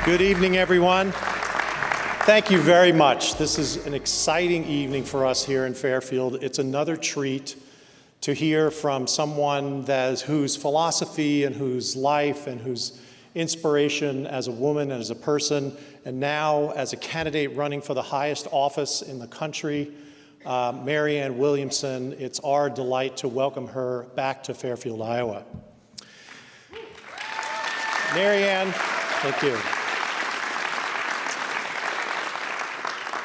Good evening, everyone. Thank you very much. This is an exciting evening for us here in Fairfield. It's another treat to hear from someone whose philosophy and whose life and whose inspiration as a woman and as a person, and now as a candidate running for the highest office in the country, Marianne Williamson. It's our delight to welcome her back to Fairfield, Iowa. Marianne, thank you.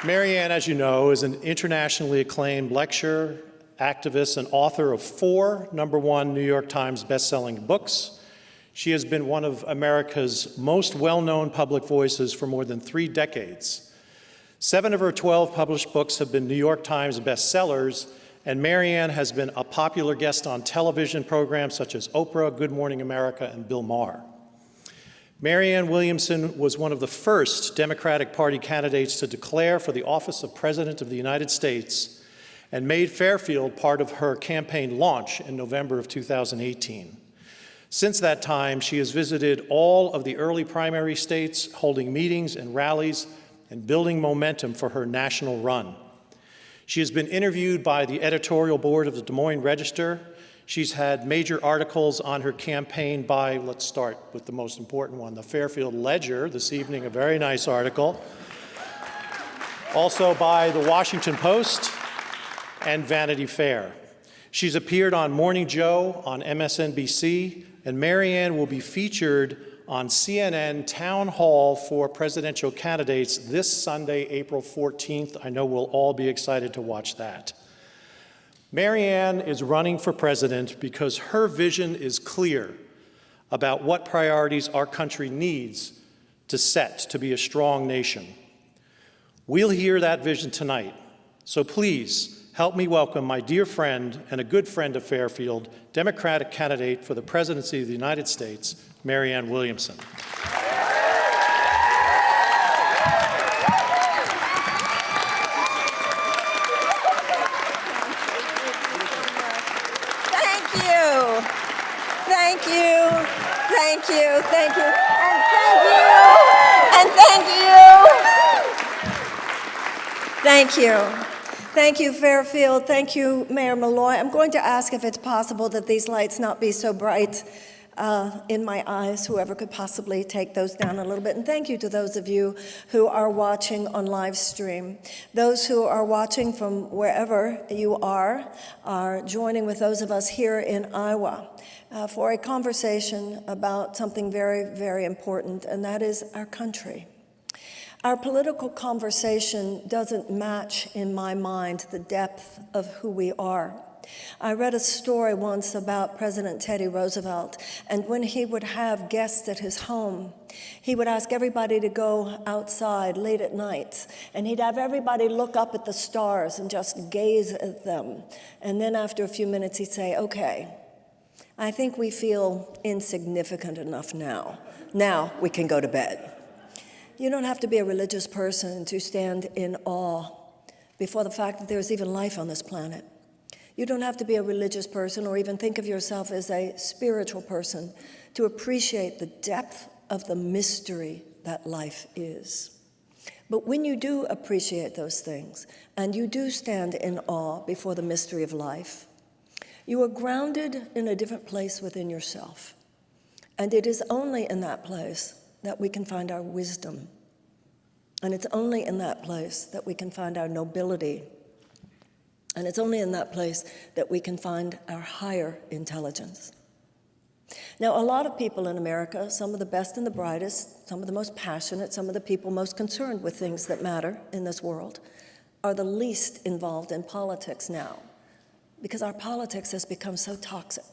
Marianne, as you know, is an internationally acclaimed lecturer, activist, and author of 4 #1 New York Times bestselling books. She has been one of America's most well-known public voices for more than 3 decades. 7 of her 12 published books have been New York Times bestsellers, and Marianne has been a popular guest on television programs such as Oprah, Good Morning America, and Bill Maher. Marianne Williamson was one of the first Democratic Party candidates to declare for the office of President of the United States and made Fairfield part of her campaign launch in November of 2018. Since that time, she has visited all of the early primary states, holding meetings and rallies and building momentum for her national run. She has been interviewed by the editorial board of the Des Moines Register. She's had major articles on her campaign by, let's start with the most important one, the Fairfield Ledger, this evening, a very nice article. Also by the Washington Post and Vanity Fair. She's appeared on Morning Joe on MSNBC, and Marianne will be featured on CNN Town Hall for presidential candidates this Sunday, April 14th. I know we'll all be excited to watch that. Marianne is running for president because her vision is clear about what priorities our country needs to set to be a strong nation. We'll hear that vision tonight, so please help me welcome my dear friend and a good friend of Fairfield, Democratic candidate for the presidency of the United States, Marianne Williamson. Thank you, and thank you, and thank you. Thank you, Fairfield. Thank you, Mayor Malloy. I'm going to ask if it's possible that these lights not be so bright in my eyes, whoever could possibly take those down a little bit. And thank you to those of you who are watching on live stream. Those who are watching from wherever you are joining with those of us here in Iowa for a conversation about something very, very important, and that is our country. Our political conversation doesn't match, in my mind, the depth of who we are. I read a story once about President Teddy Roosevelt, and when he would have guests at his home, he would ask everybody to go outside late at night, and he'd have everybody look up at the stars and just gaze at them. And then after a few minutes, he'd say, okay, I think we feel insignificant enough now. Now we can go to bed. You don't have to be a religious person to stand in awe before the fact that there's even life on this planet. You don't have to be a religious person or even think of yourself as a spiritual person to appreciate the depth of the mystery that life is. But when you do appreciate those things and you do stand in awe before the mystery of life, you are grounded in a different place within yourself. And it is only in that place that we can find our wisdom. And it's only in that place that we can find our nobility. And it's only in that place that we can find our higher intelligence. Now, a lot of people in America, some of the best and the brightest, some of the most passionate, some of the people most concerned with things that matter in this world, are the least involved in politics now, because our politics has become so toxic,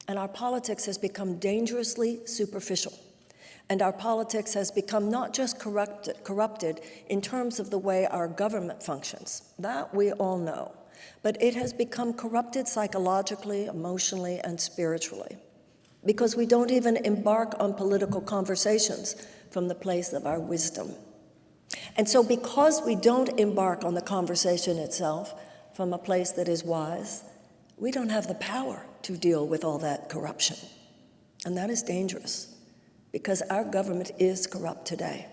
and our politics has become dangerously superficial. And our politics has become not just corrupted in terms of the way our government functions, that we all know, but it has become corrupted psychologically, emotionally, and spiritually, because we don't even embark on political conversations from the place of our wisdom. And so because we don't embark on the conversation itself from a place that is wise, we don't have the power to deal with all that corruption. And that is dangerous. because our government is corrupt today,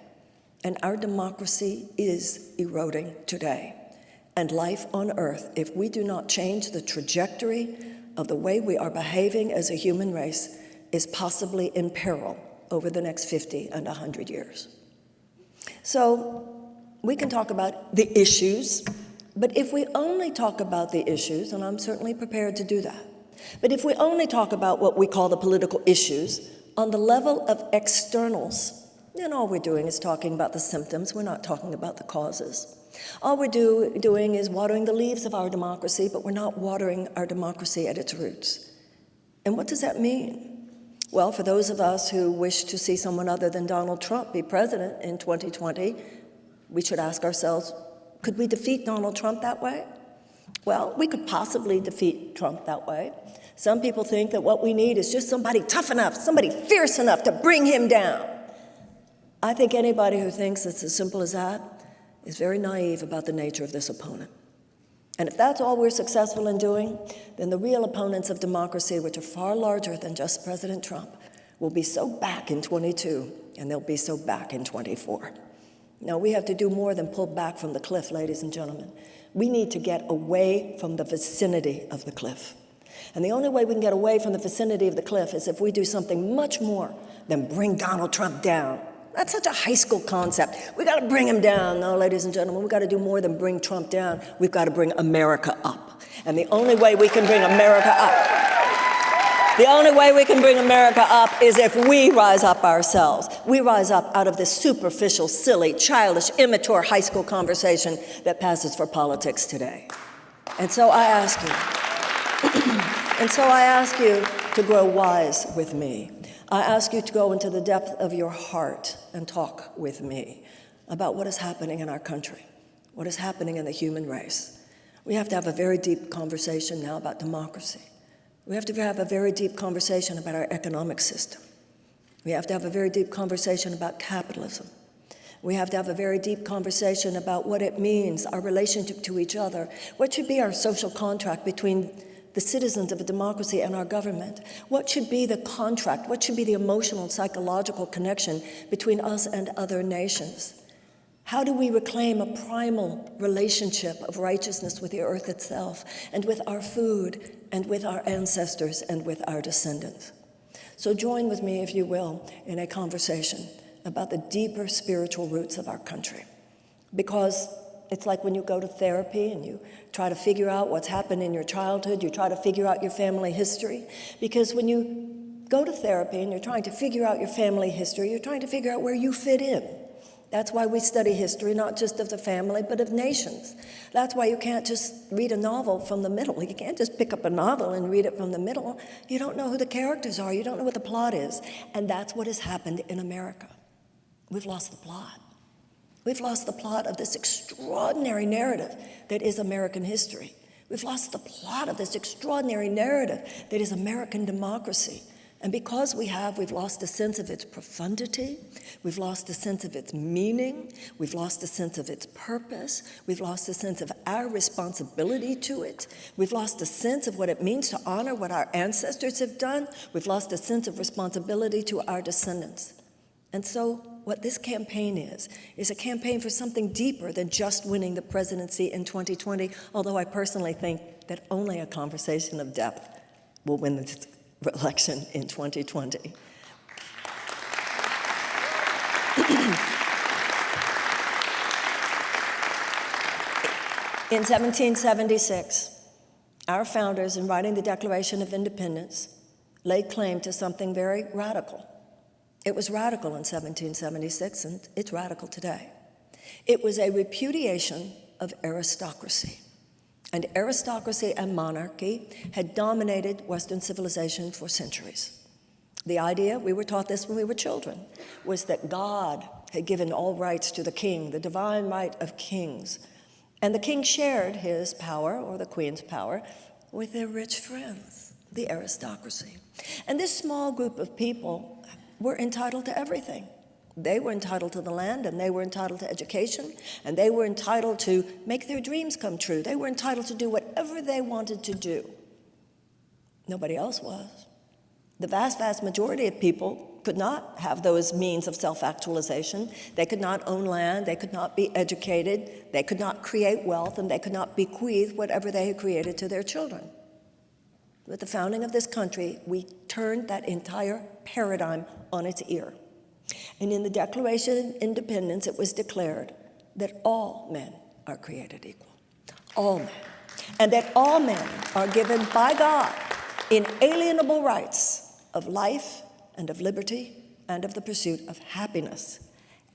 and our democracy is eroding today. And life on earth, if we do not change the trajectory of the way we are behaving as a human race, is possibly in peril over the next 50 and 100 years. So we can talk about the issues, but if we only talk about the issues, and I'm certainly prepared to do that, but if we only talk about what we call the political issues on the level of externals, then all we're doing is talking about the symptoms. We're not talking about the causes. All we're doing is watering the leaves of our democracy, but we're not watering our democracy at its roots. And what does that mean? Well, for those of us who wish to see someone other than Donald Trump be president in 2020, we should ask ourselves, could we defeat Donald Trump that way? Well, we could possibly defeat Trump that way. Some people think that what we need is just somebody tough enough, somebody fierce enough to bring him down. I think anybody who thinks it's as simple as that is very naive about the nature of this opponent. And if that's all we're successful in doing, then the real opponents of democracy, which are far larger than just President Trump, will be so back in 22, and they'll be so back in 24. Now, we have to do more than pull back from the cliff, ladies and gentlemen. We need to get away from the vicinity of the cliff. And the only way we can get away from the vicinity of the cliff is if we do something much more than bring Donald Trump down. That's such a high school concept. We got to bring him down. No, ladies and gentlemen, we got to do more than bring Trump down. We've got to bring America up. And the only way we can bring America up, the only way we can bring America up is if we rise up ourselves. We rise up out of this superficial, silly, childish, immature high school conversation that passes for politics today. And so I ask you, to grow wise with me. I ask you to go into the depth of your heart and talk with me about what is happening in our country, what is happening in the human race. We have to have a very deep conversation now about democracy. We have to have a very deep conversation about our economic system. We have to have a very deep conversation about capitalism. We have to have a very deep conversation about what it means, our relationship to each other, what should be our social contract between the citizens of a democracy and our government. What should be the contract? What should be the emotional and psychological connection between us and other nations? How do we reclaim a primal relationship of righteousness with the earth itself, and with our food, and with our ancestors, and with our descendants? So join with me, if you will, in a conversation about the deeper spiritual roots of our country. Because it's like when you go to therapy and you try to figure out what's happened in your childhood, you try to figure out your family history. Because when you go to therapy and you're trying to figure out your family history, you're trying to figure out where you fit in. That's why we study history, not just of the family, but of nations. That's why you can't just read a novel from the middle. You can't just pick up a novel and read it from the middle. You don't know who the characters are. You don't know what the plot is. And that's what has happened in America. We've lost the plot. We've lost the plot of this extraordinary narrative that is American history. We've lost the plot of this extraordinary narrative that is American democracy. And because we've lost a sense of its profundity, we've lost a sense of its meaning, we've lost a sense of its purpose, we've lost a sense of our responsibility to it, we've lost a sense of what it means to honor what our ancestors have done, we've lost a sense of responsibility to our descendants. And so what this campaign is a campaign for something deeper than just winning the presidency in 2020, although I personally think that only a conversation of depth will win this election in 2020. In 1776, our founders, in writing the Declaration of Independence, laid claim to something very radical. It was radical in 1776, and it's radical today. It was a repudiation of aristocracy. And aristocracy and monarchy had dominated Western civilization for centuries. The idea, we were taught this when we were children, was that God had given all rights to the king, the divine right of kings. And the king shared his power, or the queen's power, with their rich friends, the aristocracy. And this small group of people were entitled to everything. They were entitled to the land, and they were entitled to education, and they were entitled to make their dreams come true. They were entitled to do whatever they wanted to do. Nobody else was. The vast, vast majority of people could not have those means of self-actualization. They could not own land, they could not be educated, they could not create wealth, and they could not bequeath whatever they had created to their children. With the founding of this country, we turned that entire paradigm on its ear. And in the Declaration of Independence, it was declared that all men are created equal. All men. And that all men are given by God inalienable rights of life and of liberty and of the pursuit of happiness.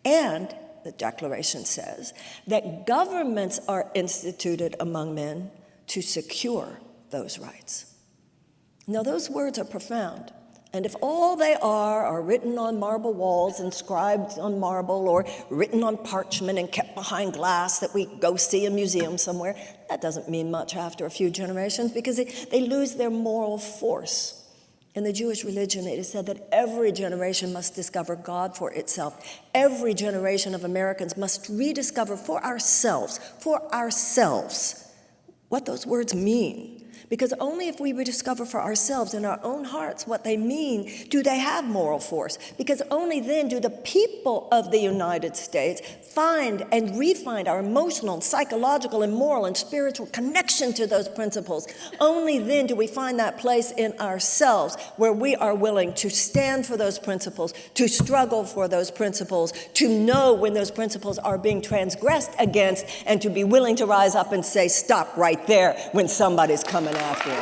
And the Declaration says that governments are instituted among men to secure those rights. Now, those words are profound. And if all they are written on marble walls, inscribed on marble, or written on parchment and kept behind glass that we go see in a museum somewhere, that doesn't mean much after a few generations because they lose their moral force. In the Jewish religion, it is said that every generation must discover God for itself. Every generation of Americans must rediscover for ourselves, what those words mean. Because only if we rediscover for ourselves in our own hearts what they mean, do they have moral force. Because only then do the people of the United States find and refine our emotional and psychological and moral and spiritual connection to those principles. Only then do we find that place in ourselves where we are willing to stand for those principles, to struggle for those principles, to know when those principles are being transgressed against, and to be willing to rise up and say, stop right there when somebody's coming after it.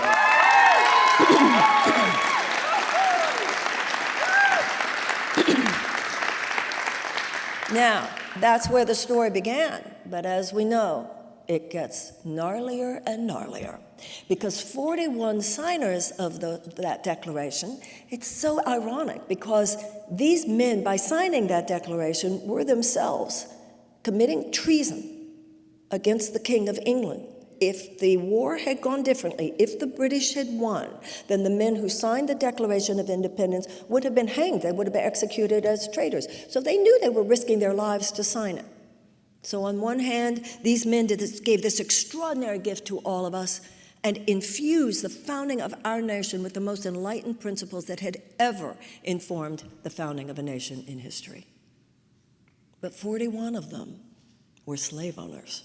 Now, that's where the story began, but as we know, it gets gnarlier and gnarlier. Because 41 signers of that declaration, it's so ironic because these men, by signing that declaration, were themselves committing treason against the King of England. If the war had gone differently, if the British had won, then the men who signed the Declaration of Independence would have been hanged. They would have been executed as traitors. So they knew they were risking their lives to sign it. So on one hand, these men gave this extraordinary gift to all of us and infused the founding of our nation with the most enlightened principles that had ever informed the founding of a nation in history. But 41 of them were slave owners.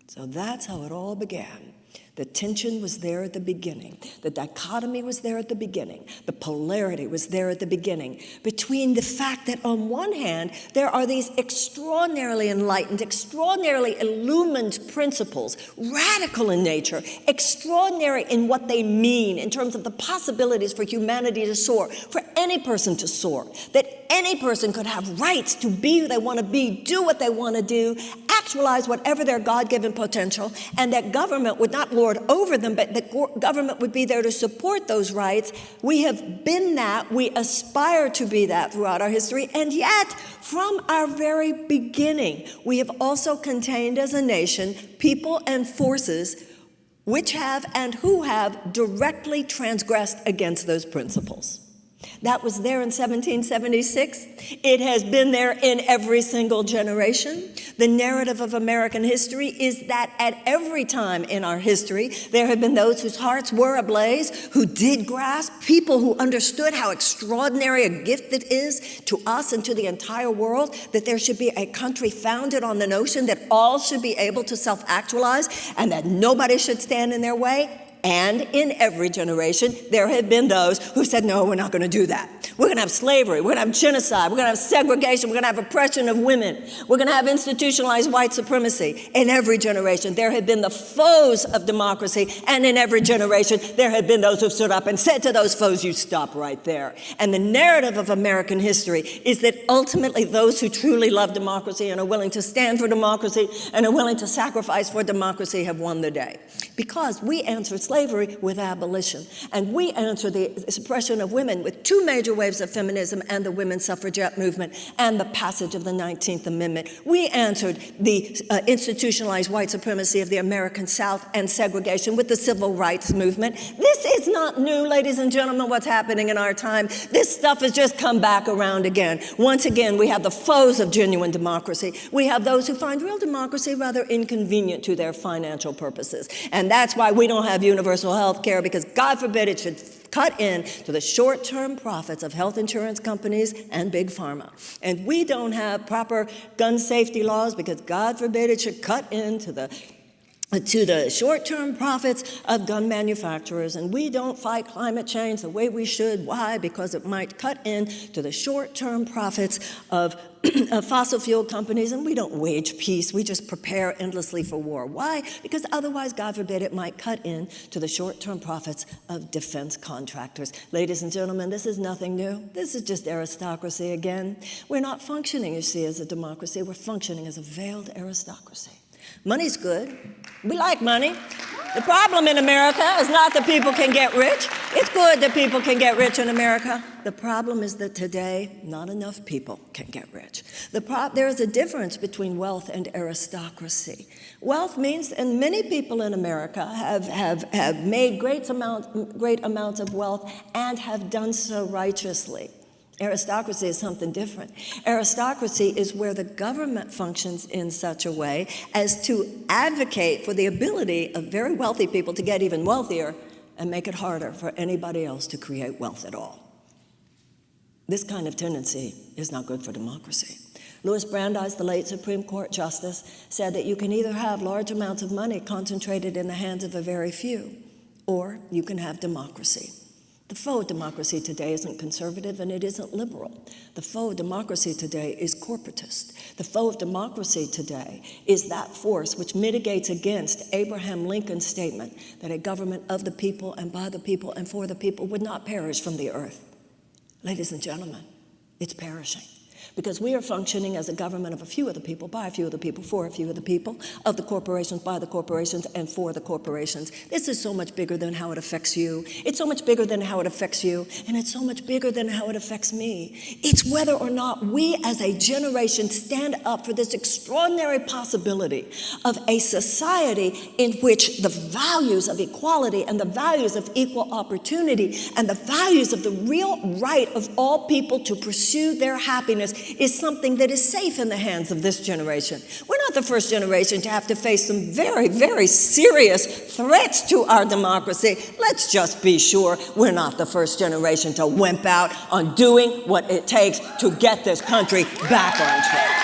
So that's how it all began. The tension was there at the beginning. The dichotomy was there at the beginning. The polarity was there at the beginning between the fact that on one hand, there are these extraordinarily enlightened, extraordinarily illumined principles, radical in nature, extraordinary in what they mean in terms of the possibilities for humanity to soar, for any person to soar, that any person could have rights to be who they want to be, do what they want to do, actualize whatever their God-given potential, and that government would not lord over them, but that government would be there to support those rights. We have been that. We aspire to be that throughout our history. And yet, from our very beginning, we have also contained as a nation people and forces which have and who have directly transgressed against those principles. That was there in 1776. It has been there in every single generation. The narrative of American history is that at every time in our history, there have been those whose hearts were ablaze, who did grasp, people who understood how extraordinary a gift it is to us and to the entire world, that there should be a country founded on the notion that all should be able to self-actualize and that nobody should stand in their way. And in every generation, there have been those who said, no, we're not going to do that. We're going to have slavery. We're going to have genocide. We're going to have segregation. We're going to have oppression of women. We're going to have institutionalized white supremacy. In every generation, there have been the foes of democracy. And in every generation, there have been those who stood up and said to those foes, you stop right there. And the narrative of American history is that ultimately those who truly love democracy and are willing to stand for democracy and are willing to sacrifice for democracy have won the day. Because we answered slavery with abolition. And we answered the suppression of women with two major waves of feminism and the women's suffragette movement and the passage of the 19th Amendment. We answered the institutionalized white supremacy of the American South and segregation with the civil rights movement. This is not new, ladies and gentlemen, what's happening in our time. This stuff has just come back around again. Once again, we have the foes of genuine democracy. We have those who find real democracy rather inconvenient to their financial purposes. And that's why we don't have universal health care, because God forbid it should cut in to the short-term profits of health insurance companies and big pharma. And we don't have proper gun safety laws because, God forbid, it should cut into the short-term profits of gun manufacturers, and we don't fight climate change the way we should. Why? Because it might cut in to the short-term profits of fossil fuel companies, and we don't wage peace. We just prepare endlessly for war. Why? Because otherwise, God forbid, it might cut in to the short-term profits of defense contractors. Ladies and gentlemen, this is nothing new. This is just aristocracy again. We're not functioning, you see, as a democracy. We're functioning as a veiled aristocracy. Money's good. We like money. The problem in America is not that people can get rich. It's good that people can get rich in America. The problem is that today, not enough people can get rich. There is a difference between wealth and aristocracy. Wealth means, and many people in America have made great amounts of wealth and have done so righteously. Aristocracy is something different. Aristocracy is where the government functions in such a way as to advocate for the ability of very wealthy people to get even wealthier and make it harder for anybody else to create wealth at all. This kind of tendency is not good for democracy. Louis Brandeis, the late Supreme Court Justice, said that you can either have large amounts of money concentrated in the hands of a very few, or you can have democracy. The foe of democracy today isn't conservative and it isn't liberal. The foe of democracy today is corporatist. The foe of democracy today is that force which mitigates against Abraham Lincoln's statement that a government of the people and by the people and for the people would not perish from the earth. Ladies and gentlemen, it's perishing. Because we are functioning as a government of a few of the people, by a few of the people, for a few of the people, of the corporations, by the corporations, and for the corporations. This is so much bigger than how it affects you. It's so much bigger than how it affects you, and it's so much bigger than how it affects me. It's whether or not we as a generation stand up for this extraordinary possibility of a society in which the values of equality and the values of equal opportunity and the values of the real right of all people to pursue their happiness is something that is safe in the hands of this generation. We're not the first generation to have to face some very, very serious threats to our democracy. Let's just be sure we're not the first generation to wimp out on doing what it takes to get this country back on track.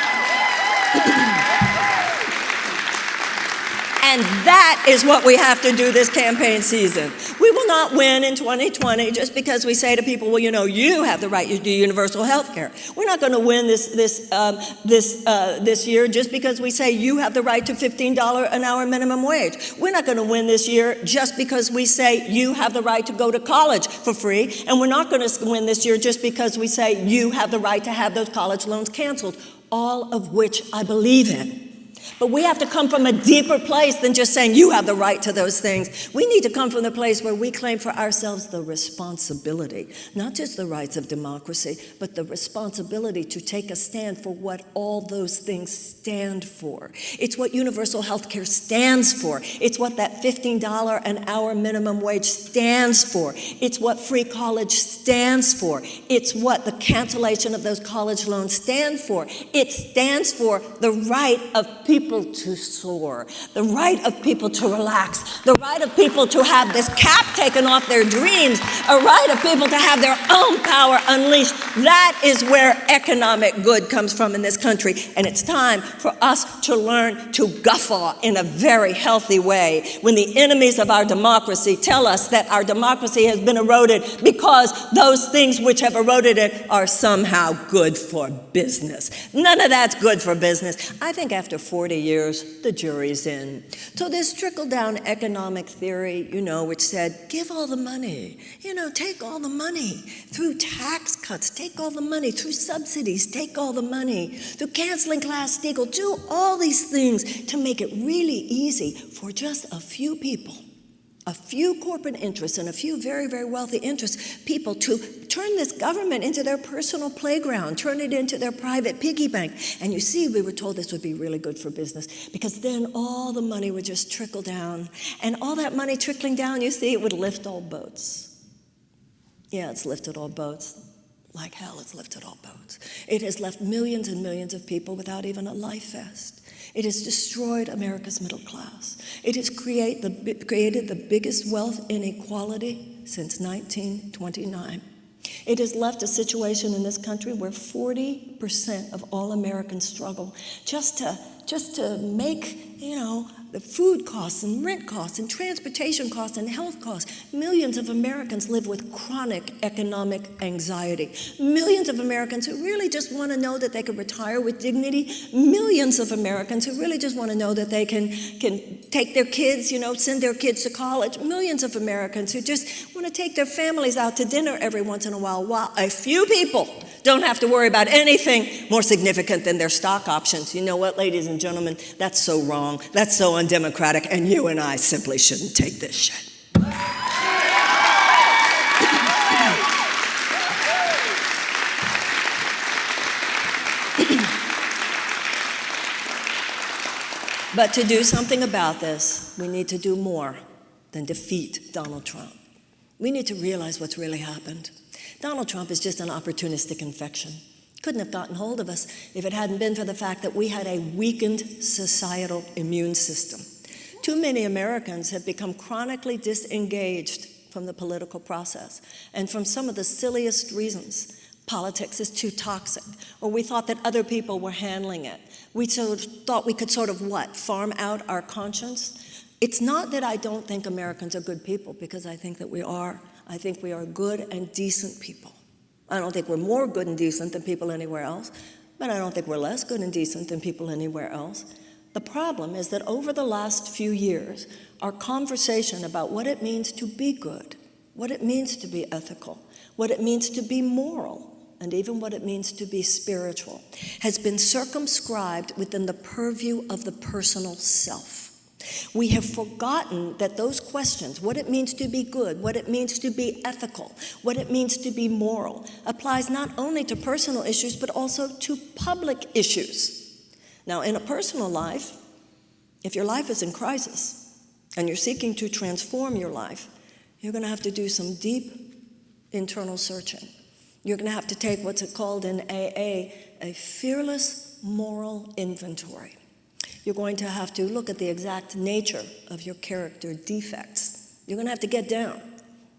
And that is what we have to do this campaign season. We will not win in 2020 just because we say to people, well, you know, you have the right to do universal health care. We're not going to win this year just because we say you have the right to $15 an hour minimum wage. We're not going to win this year just because we say you have the right to go to college for free. And we're not going to win this year just because we say you have the right to have those college loans canceled, all of which I believe in. But we have to come from a deeper place than just saying you have the right to those things. We need to come from the place where we claim for ourselves the responsibility, not just the rights of democracy, but the responsibility to take a stand for what all those things stand for. It's what universal health care stands for. It's what that $15 an hour minimum wage stands for. It's what free college stands for. It's what the cancellation of those college loans stand for. It stands for the right of people to soar, the right of people to relax, the right of people to have this cap taken off their dreams, a right of people to have their own power unleashed. That is where economic good comes from in this country. And it's time for us to learn to guffaw in a very healthy way when the enemies of our democracy tell us that our democracy has been eroded because those things which have eroded it are somehow good for business. None of that's good for business. I think after 40 years, the jury's in. So this trickle-down economic theory, which said, give all the money, take all the money through tax cuts, take all the money through subsidies, take all the money through canceling Glass-Steagall, do all these things to make it really easy for just a few people, a few corporate interests and a few very, very wealthy people to turn this government into their personal playground, turn it into their private piggy bank. And you see, we were told this would be really good for business because then all the money would just trickle down. And all that money trickling down, you see, it would lift all boats. Yeah, it's lifted all boats. Like hell, it's lifted all boats. It has left millions and millions of people without even a life vest. It has destroyed America's middle class. It has created the biggest wealth inequality since 1929. It has left a situation in this country where 40% of all Americans struggle just to make, the food costs and rent costs and transportation costs and health costs. Millions of Americans live with chronic economic anxiety. Millions of Americans who really just want to know that they can retire with dignity. Millions of Americans who really just want to know that they can take their kids, send their kids to college. Millions of Americans who just want to take their families out to dinner every once in a while a few people don't have to worry about anything more significant than their stock options. You know what, ladies and gentlemen? That's so wrong. That's so undemocratic, and you and I simply shouldn't take this shit. But to do something about this, we need to do more than defeat Donald Trump. We need to realize what's really happened. Donald Trump is just an opportunistic infection. Couldn't have gotten hold of us if it hadn't been for the fact that we had a weakened societal immune system. Too many Americans have become chronically disengaged from the political process, and from some of the silliest reasons. Politics is too toxic, or we thought that other people were handling it. We thought we could farm out our conscience? It's not that I don't think Americans are good people, because I think that we are. I think we are good and decent people. I don't think we're more good and decent than people anywhere else, but I don't think we're less good and decent than people anywhere else. The problem is that over the last few years, our conversation about what it means to be good, what it means to be ethical, what it means to be moral, and even what it means to be spiritual, has been circumscribed within the purview of the personal self. We have forgotten that those questions, what it means to be good, what it means to be ethical, what it means to be moral, applies not only to personal issues, but also to public issues. Now, in a personal life, if your life is in crisis and you're seeking to transform your life, you're going to have to do some deep internal searching. You're going to have to take what's called in AA a fearless moral inventory. You're going to have to look at the exact nature of your character defects. You're going to have to get down.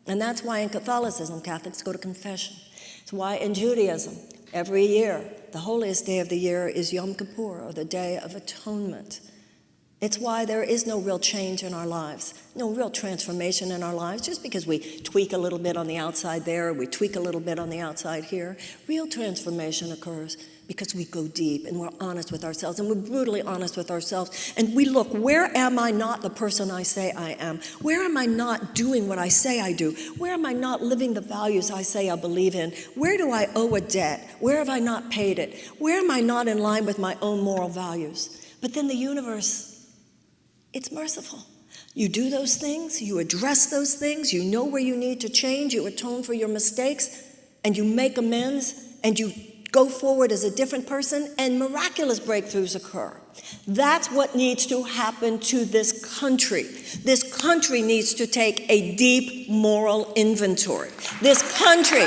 And that's why in Catholicism, Catholics go to confession. It's why in Judaism, every year, the holiest day of the year is Yom Kippur, or the Day of Atonement. It's why there is no real change in our lives, no real transformation in our lives, just because we tweak a little bit on the outside there, we tweak a little bit on the outside here. Real transformation occurs because we go deep and we're honest with ourselves, and we're brutally honest with ourselves, and we look, where am I not the person I say I am? Where am I not doing what I say I do? Where am I not living the values I say I believe in? Where do I owe a debt? Where have I not paid it? Where am I not in line with my own moral values? But then the universe, it's merciful. You do those things, you address those things, you know where you need to change, you atone for your mistakes, and you make amends, and you go forward as a different person, and miraculous breakthroughs occur. That's what needs to happen to this country. This country needs to take a deep moral inventory. This country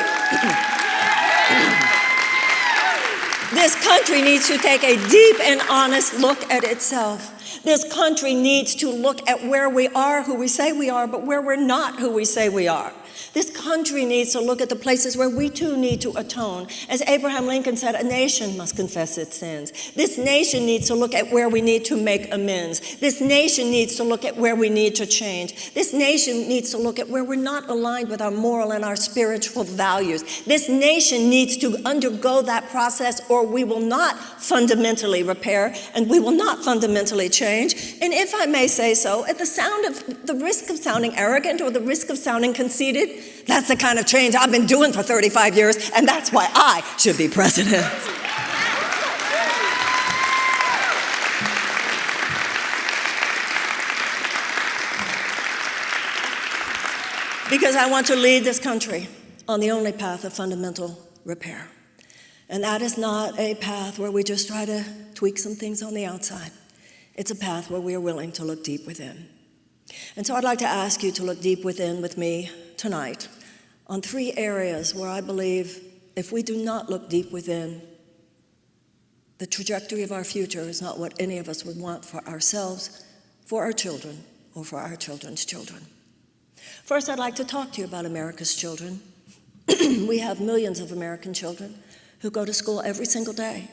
needs to take a deep and honest look at itself. This country needs to look at where we are who we say we are, but where we're not who we say we are. This country needs to look at the places where we too need to atone. As Abraham Lincoln said, a nation must confess its sins. This nation needs to look at where we need to make amends. This nation needs to look at where we need to change. This nation needs to look at where we're not aligned with our moral and our spiritual values. This nation needs to undergo that process, or we will not fundamentally repair and we will not fundamentally change. And if I may say so, at the risk of sounding arrogant or the risk of sounding conceited, that's the kind of change I've been doing for 35 years, and that's why I should be president. Because I want to lead this country on the only path of fundamental repair. And that is not a path where we just try to tweak some things on the outside. It's a path where we are willing to look deep within. And so I'd like to ask you to look deep within with me tonight on 3 areas where I believe if we do not look deep within, the trajectory of our future is not what any of us would want for ourselves, for our children, or for our children's children. First, I'd like to talk to you about America's children. We have millions of American children who go to school every single day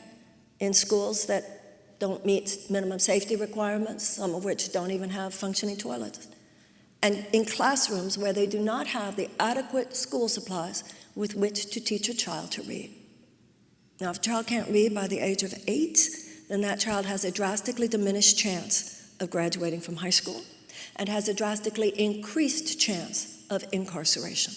in schools that don't meet minimum safety requirements, some of which don't even have functioning toilets, and in classrooms where they do not have the adequate school supplies with which to teach a child to read. Now, if a child can't read by the age of 8, then that child has a drastically diminished chance of graduating from high school and has a drastically increased chance of incarceration.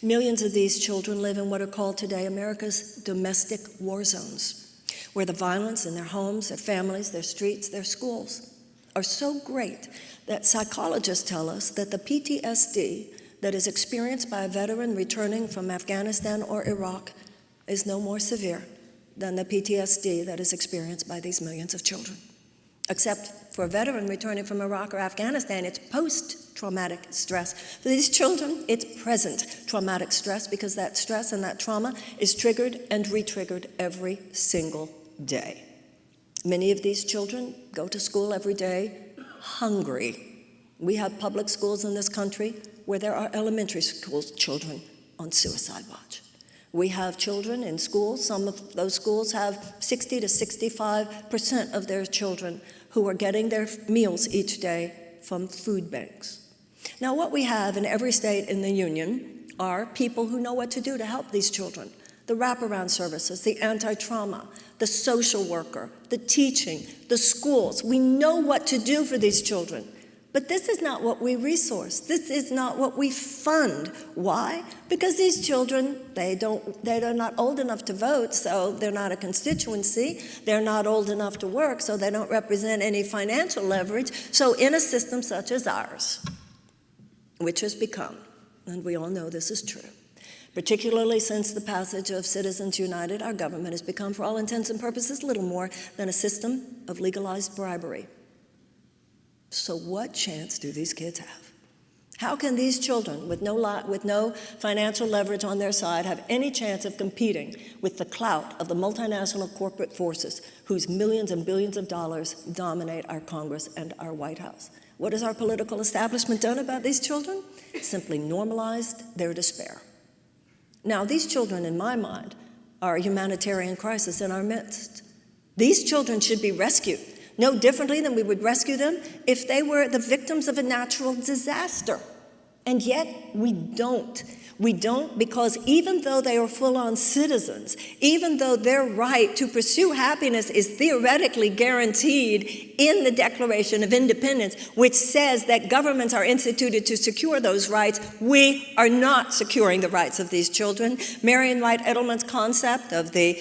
Millions of these children live in what are called today America's domestic war zones, where the violence in their homes, their families, their streets, their schools are so great that psychologists tell us that the PTSD that is experienced by a veteran returning from Afghanistan or Iraq is no more severe than the PTSD that is experienced by these millions of children. Except for a veteran returning from Iraq or Afghanistan, it's post-traumatic stress. For these children, it's present traumatic stress because that stress and that trauma is triggered and re-triggered every single day. Many of these children go to school every day hungry. We have public schools in this country where there are elementary school children on suicide watch. We have children in schools, some of those schools have 60 to 65% of their children who are getting their meals each day from food banks. Now, what we have in every state in the union are people who know what to do to help these children. The wraparound services, the anti-trauma, the social worker, the teaching, the schools. We know what to do for these children. But this is not what we resource. This is not what we fund. Why? Because these children, they're not old enough to vote, so they're not a constituency. They're not old enough to work, so they don't represent any financial leverage. So in a system such as ours, which has become, and we all know this is true, particularly since the passage of Citizens United, our government has become, for all intents and purposes, little more than a system of legalized bribery. So what chance do these kids have? How can these children with no financial leverage on their side have any chance of competing with the clout of the multinational corporate forces whose millions and billions of dollars dominate our Congress and our White House? What has our political establishment done about these children? Simply normalized their despair. Now, these children, in my mind, are a humanitarian crisis in our midst. These children should be rescued, no differently than we would rescue them if they were the victims of a natural disaster. And yet, we don't. We don't, because even though they are full-on citizens, even though their right to pursue happiness is theoretically guaranteed in the Declaration of Independence, which says that governments are instituted to secure those rights, we are not securing the rights of these children. Marianne Edelman's concept of the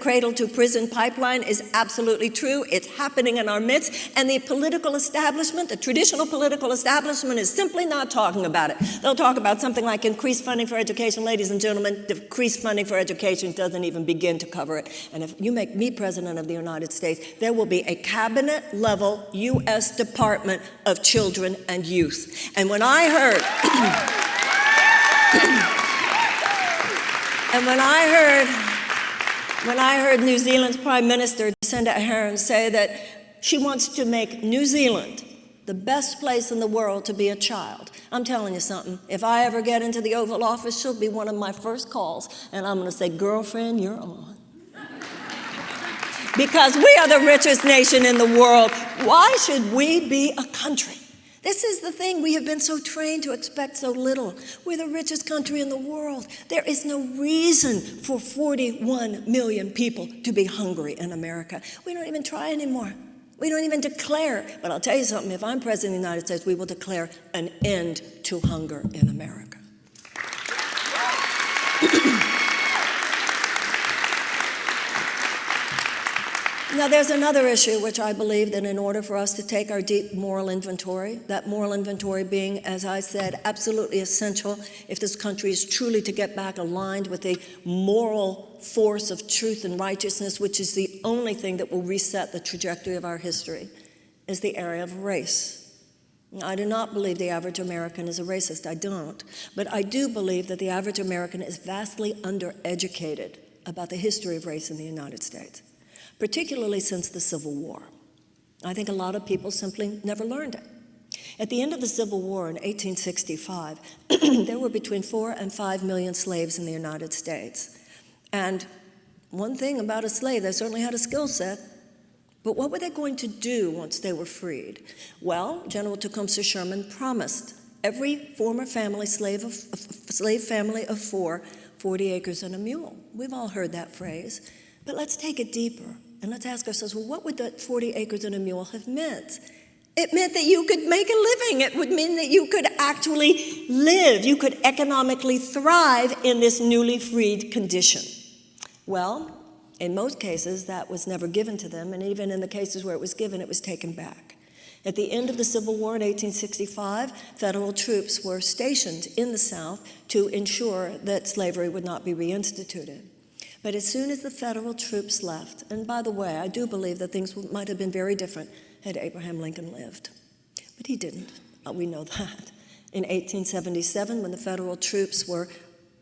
cradle-to-prison pipeline is absolutely true. It's happening in our midst, and the political establishment, the traditional political establishment, is simply not talking about it. They'll talk about something like increased funding for education. Ladies and gentlemen, decreased funding for education doesn't even begin to cover it. And if you make me President of the United States, there will be a cabinet-level U.S. Department of Children and Youth. And when I heard, when I heard New Zealand's Prime Minister, Jacinda Ardern, say that she wants to make New Zealand the best place in the world to be a child, I'm telling you something. If I ever get into the Oval Office, she'll be one of my first calls, and I'm going to say, girlfriend, you're on. Because we are the richest nation in the world. Why should we be a country? This is the thing. We have been so trained to expect so little. We're the richest country in the world. There is no reason for 41 million people to be hungry in America. We don't even try anymore. We don't even declare. But I'll tell you something, if I'm President of the United States, we will declare an end to hunger in America. Now, there's another issue which I believe that in order for us to take our deep moral inventory, that moral inventory being, as I said, absolutely essential if this country is truly to get back aligned with the moral force of truth and righteousness, which is the only thing that will reset the trajectory of our history, is the area of race. I do not believe the average American is a racist. I don't. But I do believe that the average American is vastly undereducated about the history of race in the United States, particularly since the Civil War. I think a lot of people simply never learned it. At the end of the Civil War in 1865, there were between 4 and 5 million slaves in the United States. And one thing about a slave, they certainly had a skill set, but what were they going to do once they were freed? Well, General Tecumseh Sherman promised every former slave family of 4, 40 acres and a mule. We've all heard that phrase, but let's take it deeper and let's ask ourselves, well, what would that 40 acres and a mule have meant? It meant that you could make a living. It would mean that you could actually live. You could economically thrive in this newly freed condition. Well, in most cases, that was never given to them, and even in the cases where it was given, it was taken back. At the end of the Civil War in 1865, federal troops were stationed in the South to ensure that slavery would not be reinstituted. But as soon as the federal troops left, and by the way, I do believe that things might have been very different had Abraham Lincoln lived. But he didn't. We know that. In 1877, when the federal troops were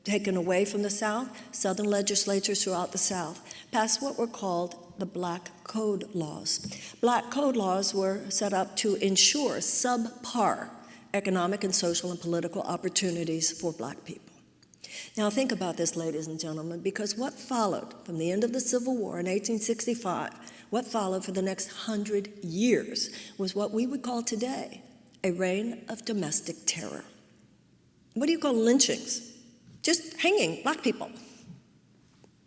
taken away from the South, Southern legislatures throughout the South passed what were called the Black Code Laws. Black Code Laws were set up to ensure subpar economic and social and political opportunities for black people. Now think about this, ladies and gentlemen, because what followed from the end of the Civil War in 1865, what followed for the next 100 years was what we would call today a reign of domestic terror. What do you call lynchings? Just hanging black people.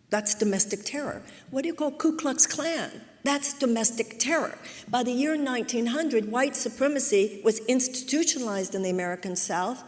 That's domestic terror. What do you call Ku Klux Klan? That's domestic terror. By the year 1900, white supremacy was institutionalized in the American South,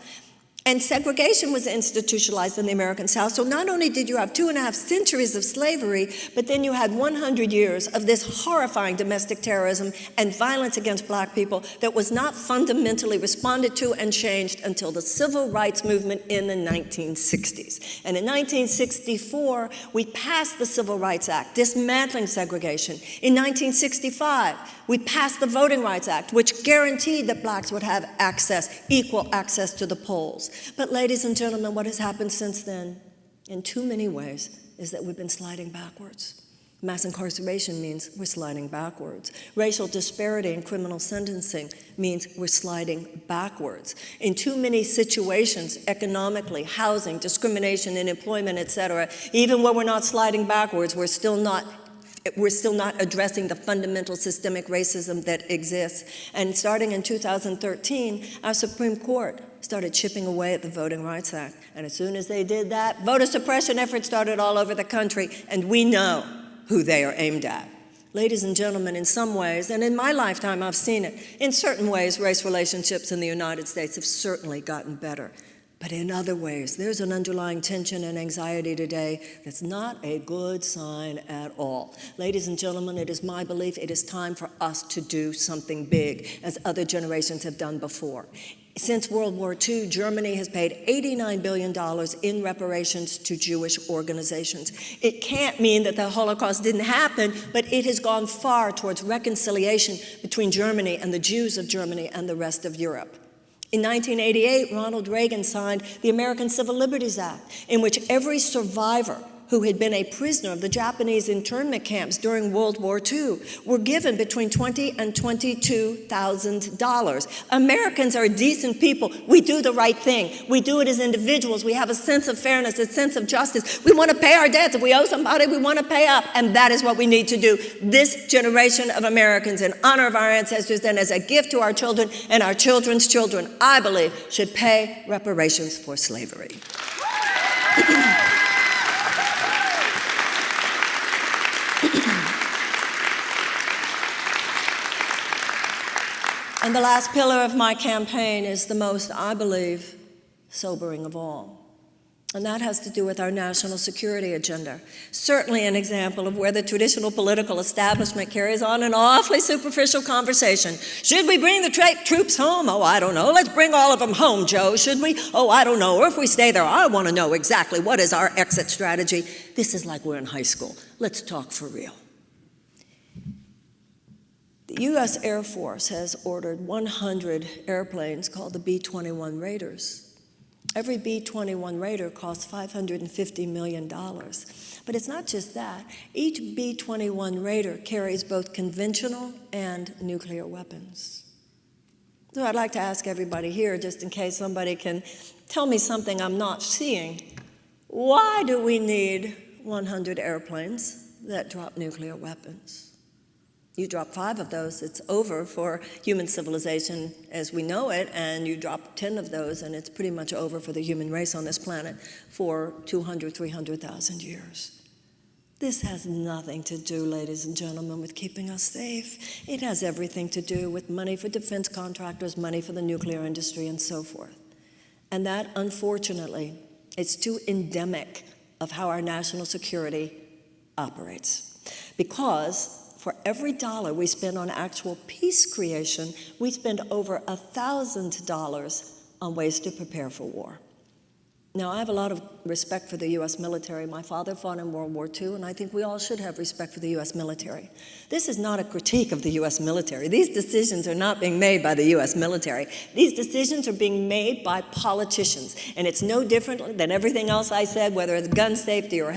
and segregation was institutionalized in the American South. So not only did you have 2.5 centuries of slavery, but then you had 100 years of this horrifying domestic terrorism and violence against black people that was not fundamentally responded to and changed until the civil rights movement in the 1960s. And in 1964, we passed the Civil Rights Act, dismantling segregation. In 1965, we passed the Voting Rights Act, which guaranteed that blacks would have access, equal access to the polls. But ladies and gentlemen, what has happened since then, in too many ways, is that we've been sliding backwards. Mass incarceration means we're sliding backwards. Racial disparity in criminal sentencing means we're sliding backwards. In too many situations, economically, housing, discrimination in employment, et cetera, even when we're not sliding backwards, we're still not addressing the fundamental systemic racism that exists. And starting in 2013, our Supreme Court started chipping away at the Voting Rights Act. And as soon as they did that, voter suppression efforts started all over the country, and we know who they are aimed at. Ladies and gentlemen, in some ways, and in my lifetime I've seen it, in certain ways, race relationships in the United States have certainly gotten better. But in other ways, there's an underlying tension and anxiety today that's not a good sign at all. Ladies and gentlemen, it is my belief it is time for us to do something big, as other generations have done before. Since World War II, Germany has paid $89 billion in reparations to Jewish organizations. It can't mean that the Holocaust didn't happen, but it has gone far towards reconciliation between Germany and the Jews of Germany and the rest of Europe. In 1988, Ronald Reagan signed the American Civil Liberties Act, in which every survivor who had been a prisoner of the Japanese internment camps during World War II were given between $20,000 and $22,000. Americans are decent people. We do the right thing. We do it as individuals. We have a sense of fairness, a sense of justice. We want to pay our debts. If we owe somebody, we want to pay up, and that is what we need to do. This generation of Americans, in honor of our ancestors and as a gift to our children and our children's children, I believe, should pay reparations for slavery. And the last pillar of my campaign is the most, I believe, sobering of all. And that has to do with our national security agenda. Certainly an example of where the traditional political establishment carries on an awfully superficial conversation. Should we bring the troops home? Oh, I don't know. Let's bring all of them home, Joe. Should we? Oh, I don't know. Or if we stay there, I want to know exactly what is our exit strategy. This is like we're in high school. Let's talk for real. The U.S. Air Force has ordered 100 airplanes called the B-21 Raiders. Every B-21 Raider costs $550 million. But it's not just that. Each B-21 Raider carries both conventional and nuclear weapons. So I'd like to ask everybody here, just in case somebody can tell me something I'm not seeing. Why do we need 100 airplanes that drop nuclear weapons? You drop 5 of those, it's over for human civilization as we know it, and you drop 10 of those, and it's pretty much over for the human race on this planet for 200, 300,000 years. This has nothing to do, ladies and gentlemen, with keeping us safe. It has everything to do with money for defense contractors, money for the nuclear industry, and so forth. And that, unfortunately, is too endemic of how our national security operates. Because for every dollar we spend on actual peace creation, we spend over $1,000 on ways to prepare for war. Now, I have a lot of respect for the U.S. military. My father fought in World War II, and I think we all should have respect for the U.S. military. This is not a critique of the U.S. military. These decisions are not being made by the U.S. military. These decisions are being made by politicians, and it's no different than everything else I said, whether it's gun safety or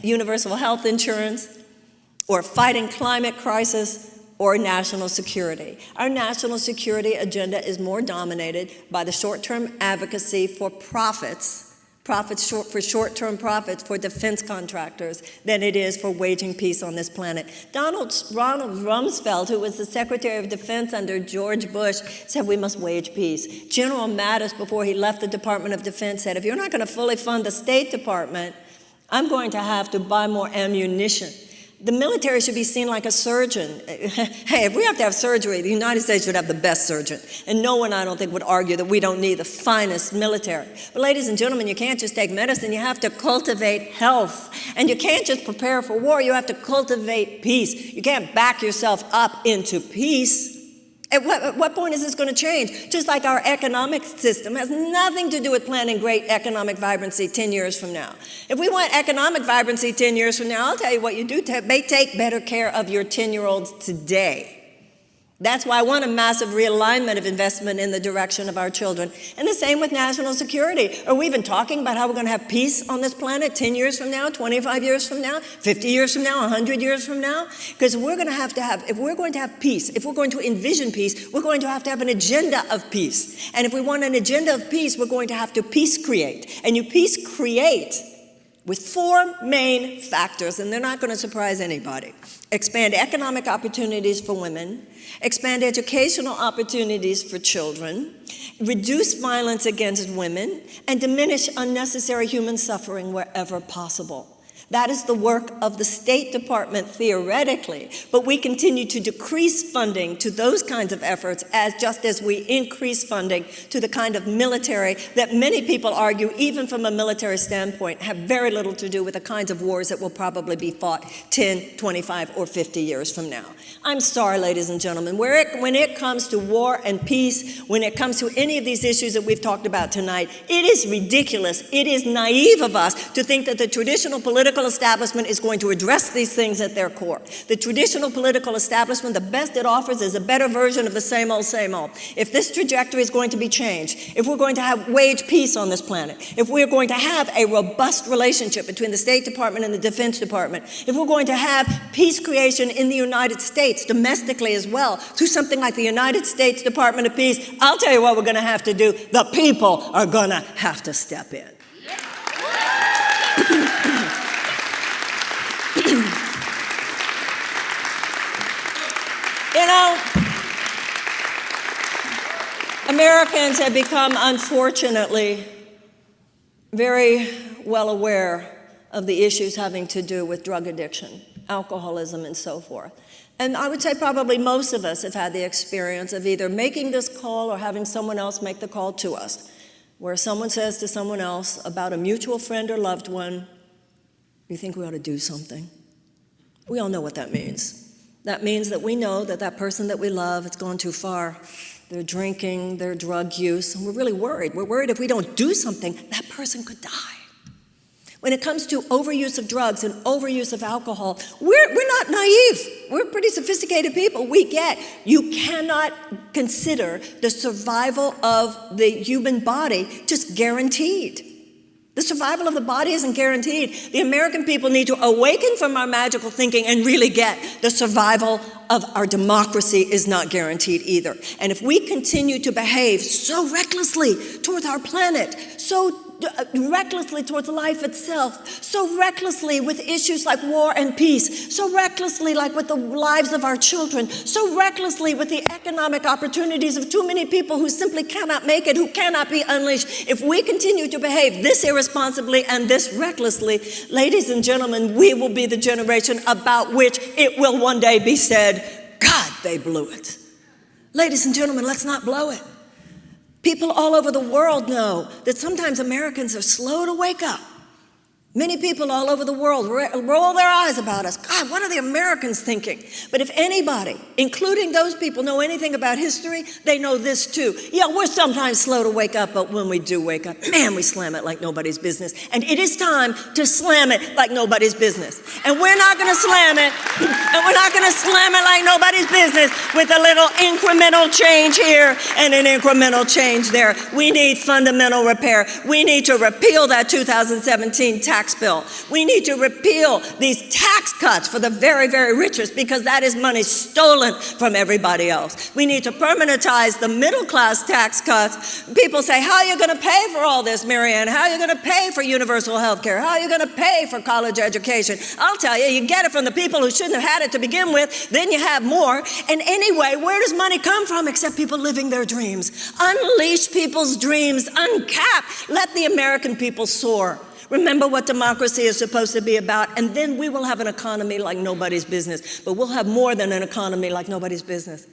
universal health insurance, or fighting climate crisis, or national security. Our national security agenda is more dominated by the short-term advocacy for profits for short-term profits for defense contractors than it is for waging peace on this planet. Ronald Rumsfeld, who was the Secretary of Defense under George Bush, said we must wage peace. General Mattis, before he left the Department of Defense, said, if you're not going to fully fund the State Department, I'm going to have to buy more ammunition. The military should be seen like a surgeon. Hey, if we have to have surgery, the United States should have the best surgeon. And no one, I don't think, would argue that we don't need the finest military. But ladies and gentlemen, you can't just take medicine. You have to cultivate health. And you can't just prepare for war. You have to cultivate peace. You can't back yourself up into peace. At what point is this going to change? Just like our economic system has nothing to do with planning great economic vibrancy 10 years from now. If we want economic vibrancy 10 years from now, I'll tell you what you do. Take better care of your 10-year-olds today. That's why I want a massive realignment of investment in the direction of our children. And the same with national security. Are we even talking about how we're going to have peace on this planet 10 years from now, 25 years from now, 50 years from now, 100 years from now? Because if we're going to have peace, if we're going to envision peace, we're going to have an agenda of peace. And if we want an agenda of peace, we're going to have to peace create. And you peace create with 4 main factors, and they're not going to surprise anybody. Expand economic opportunities for women, expand educational opportunities for children, reduce violence against women, and diminish unnecessary human suffering wherever possible. That is the work of the State Department theoretically, but we continue to decrease funding to those kinds of efforts just as we increase funding to the kind of military that many people argue, even from a military standpoint, have very little to do with the kinds of wars that will probably be fought 10, 25, or 50 years from now. I'm sorry, ladies and gentlemen, when it comes to war and peace, when it comes to any of these issues that we've talked about tonight, it is ridiculous, it is naive of us to think that the traditional political establishment is going to address these things at their core. The traditional political establishment, the best it offers is a better version of the same old, same old. If this trajectory is going to be changed, if we're going to wage peace on this planet, if we're going to have a robust relationship between the State Department and the Defense Department, if we're going to have peace creation in the United States domestically as well, through something like the United States Department of Peace, I'll tell you what we're going to have to do. The people are going to have to step in. You know, Americans have become, unfortunately, very well aware of the issues having to do with drug addiction, alcoholism, and so forth. And I would say probably most of us have had the experience of either making this call or having someone else make the call to us, where someone says to someone else about a mutual friend or loved one, "You think we ought to do something?" We all know what that means. That means that we know that that person that we love has gone too far. They're drinking, their drug use, and we're really worried. We're worried if we don't do something, that person could die. When it comes to overuse of drugs and overuse of alcohol, we're not naive. We're pretty sophisticated people. We get you cannot consider the survival of the human body just guaranteed. The survival of the body isn't guaranteed. The American people need to awaken from our magical thinking and really get the survival of our democracy is not guaranteed either. And if we continue to behave so recklessly towards our planet, so recklessly towards life itself, so recklessly with issues like war and peace, so recklessly like with the lives of our children, so recklessly with the economic opportunities of too many people who simply cannot make it, who cannot be unleashed. If we continue to behave this irresponsibly and this recklessly, ladies and gentlemen, we will be the generation about which it will one day be said, God, they blew it. Ladies and gentlemen, let's not blow it. People all over the world know that sometimes Americans are slow to wake up. Many people all over the world roll their eyes about us. God, what are the Americans thinking? But if anybody, including those people, know anything about history, they know this too. Yeah, we're sometimes slow to wake up, but when we do wake up, man, we slam it like nobody's business. And it is time to slam it like nobody's business. And we're not going to slam it, and we're not going to slam it like nobody's business with a little incremental change here and an incremental change there. We need fundamental repair. We need to repeal that 2017 tax bill. We need to repeal these tax cuts for the very, very richest because that is money stolen from everybody else. We need to permanentize the middle class tax cuts. People say, how are you going to pay for all this, Marianne? How are you going to pay for universal health care? How are you going to pay for college education? I'll tell you, you get it from the people who shouldn't have had it to begin with, then you have more. And anyway, where does money come from except people living their dreams? Unleash people's dreams, uncap. Let the American people soar. Remember what democracy is supposed to be about, and then we will have an economy like nobody's business. But we'll have more than an economy like nobody's business.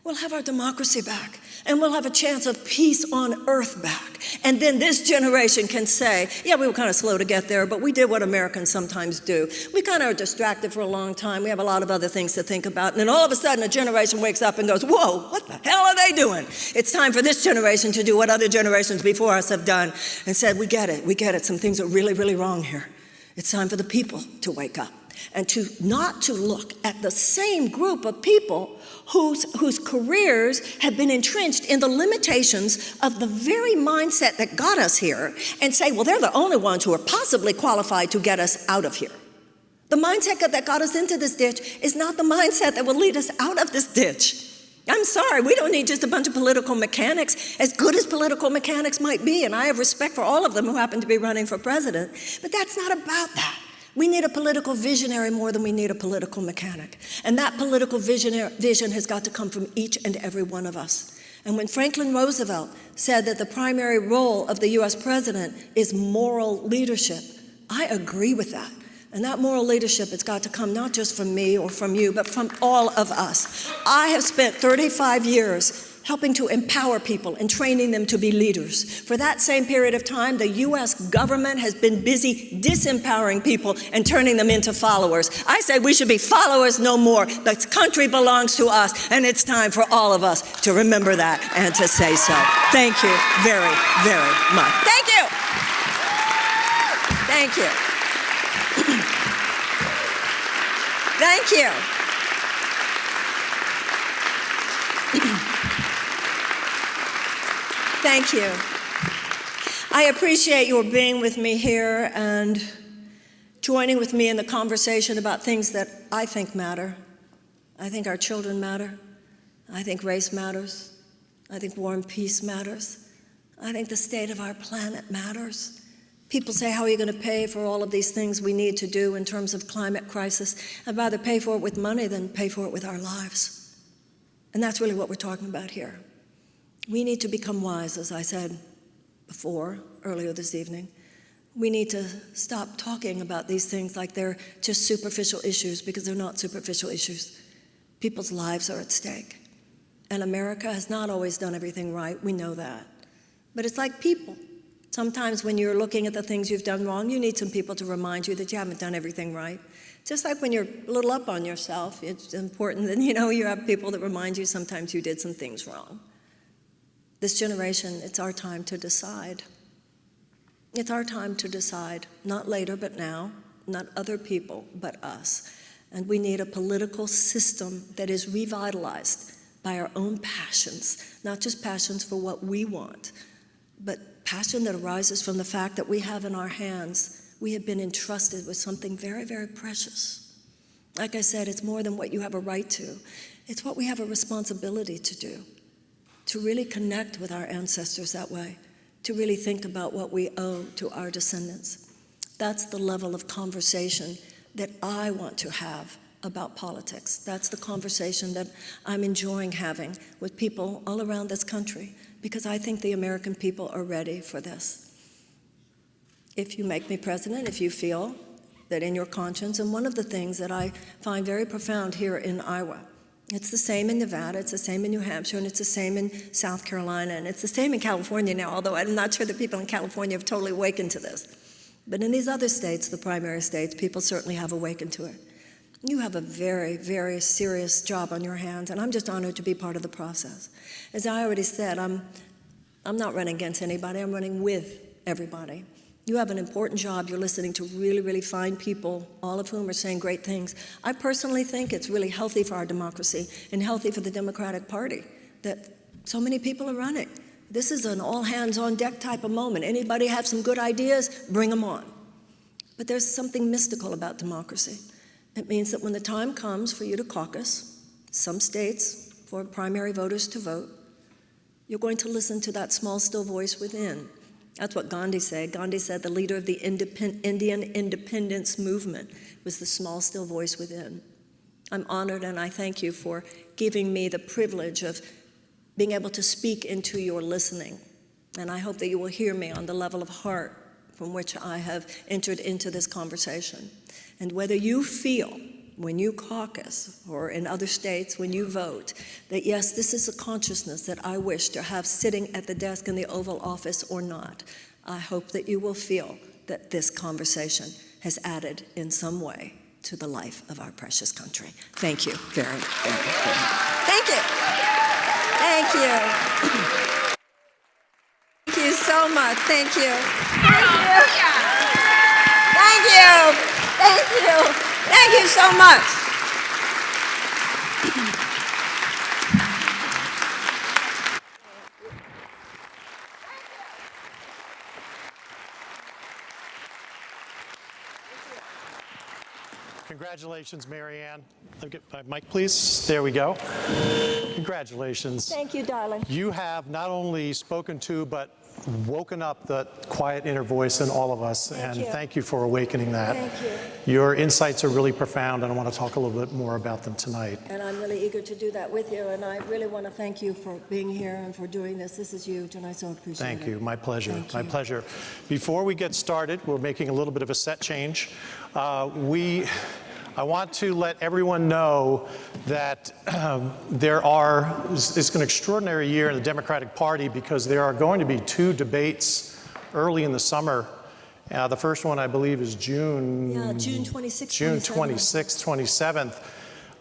We'll have our democracy back, and we'll have a chance of peace on earth back. And then this generation can say, yeah, we were kind of slow to get there, but we did what Americans sometimes do. We kind of are distracted for a long time. We have a lot of other things to think about. And then all of a sudden, a generation wakes up and goes, whoa, what the hell are they doing? It's time for this generation to do what other generations before us have done and said, we get it. Some things are really, really wrong here. It's time for the people to wake up and to not to look at the same group of people whose careers have been entrenched in the limitations of the very mindset that got us here and say, well, they're the only ones who are possibly qualified to get us out of here. The mindset that got us into this ditch is not the mindset that will lead us out of this ditch. I'm sorry, we don't need just a bunch of political mechanics, as good as political mechanics might be, and I have respect for all of them who happen to be running for president, but that's not about that. We need a political visionary more than we need a political mechanic. And that political vision has got to come from each and every one of us. And when Franklin Roosevelt said that the primary role of the US president is moral leadership, I agree with that. And that moral leadership has got to come not just from me or from you, but from all of us. I have spent 35 years helping to empower people and training them to be leaders. For that same period of time, the US government has been busy disempowering people and turning them into followers. I say we should be followers no more. The country belongs to us, and it's time for all of us to remember that and to say so. Thank you very, very much. Thank you. Thank you. Thank you. Thank you. I appreciate your being with me here and joining with me in the conversation about things that I think matter. I think our children matter. I think race matters. I think war and peace matters. I think the state of our planet matters. People say, how are you going to pay for all of these things we need to do in terms of climate crisis? I'd rather pay for it with money than pay for it with our lives. And that's really what we're talking about here. We need to become wise, as I said before, earlier this evening. We need to stop talking about these things like they're just superficial issues, because they're not superficial issues. People's lives are at stake. And America has not always done everything right. We know that. But it's like people. Sometimes when you're looking at the things you've done wrong, you need some people to remind you that you haven't done everything right. Just like when you're a little up on yourself, it's important that you have people that remind you sometimes you did some things wrong. This generation, it's our time to decide. It's our time to decide, not later, but now, not other people, but us. And we need a political system that is revitalized by our own passions, not just passions for what we want, but passion that arises from the fact that we have in our hands, we have been entrusted with something very, very precious. Like I said, it's more than what you have a right to. It's what we have a responsibility to do, to really connect with our ancestors that way, to really think about what we owe to our descendants. That's the level of conversation that I want to have about politics. That's the conversation that I'm enjoying having with people all around this country, because I think the American people are ready for this. If you make me president, if you feel that in your conscience, and one of the things that I find very profound here in Iowa, it's the same in Nevada, it's the same in New Hampshire, and it's the same in South Carolina, and it's the same in California now, although I'm not sure that people in California have totally awakened to this. But in these other states, the primary states, people certainly have awakened to it. You have a very, very serious job on your hands, and I'm just honored to be part of the process. As I already said, I'm not running against anybody, I'm running with everybody. You have an important job. You're listening to really, really fine people, all of whom are saying great things. I personally think it's really healthy for our democracy and healthy for the Democratic Party that so many people are running. This is an all-hands-on-deck type of moment. Anybody have some good ideas? Bring them on. But there's something mystical about democracy. It means that when the time comes for you to caucus, some states, for primary voters to vote, you're going to listen to that small, still voice within. That's what Gandhi said. Gandhi said the leader of the Indian independence movement was the small, still voice within. I'm honored, and I thank you for giving me the privilege of being able to speak into your listening. And I hope that you will hear me on the level of heart from which I have entered into this conversation. And whether you feel, when you caucus, or in other states when you vote, that yes, this is a consciousness that I wish to have sitting at the desk in the Oval Office or not, I hope that you will feel that this conversation has added in some way to the life of our precious country. Thank you very, very much. Thank you. Thank you. Thank you so much. Thank you. Thank you. Thank you. Thank you. Thank you so much. Congratulations, Marianne. Let me get my mic, please. There we go. Congratulations. Thank you, darling. You have not only spoken to, but woken up the quiet inner voice in all of us, thank you for awakening that. Thank you. Your insights are really profound, and I want to talk a little bit more about them tonight. And I'm really eager to do that with you, and I really want to thank you for being here and for doing this. This is huge, and I so appreciate it. Thank you. My pleasure. Thank My you. pleasure. Before we get started, we're making a little bit of a set change. I want to let everyone know that it's an extraordinary year in the Democratic Party because there are going to be two debates early in the summer. The first one, I believe, is June 26th, June 26th,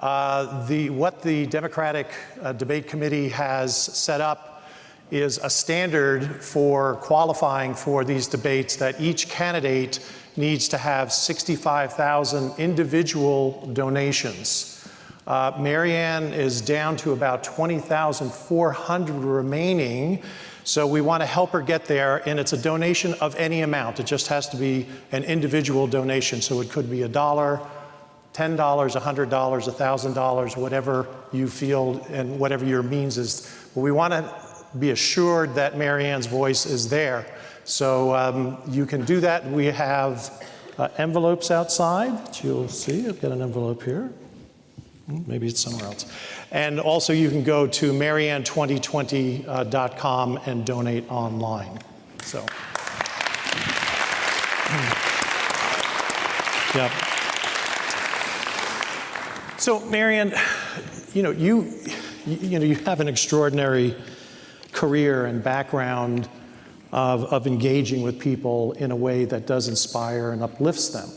27th. What the Democratic Debate Committee has set up is a standard for qualifying for these debates that each candidate needs to have 65,000 individual donations. Marianne is down to about 20,400 remaining, so we want to help her get there, and it's a donation of any amount. It just has to be an individual donation, so it could be $1, $10, $100, $1,000, whatever you feel and whatever your means is. But we want to be assured that Marianne's voice is there. So you can do that. We have envelopes outside that you'll see. I've got an envelope here. Maybe it's somewhere else. And also you can go to marianne2020.com and donate online. So, yeah. So Marianne, you have an extraordinary career and background of engaging with people in a way that does inspire and uplifts them.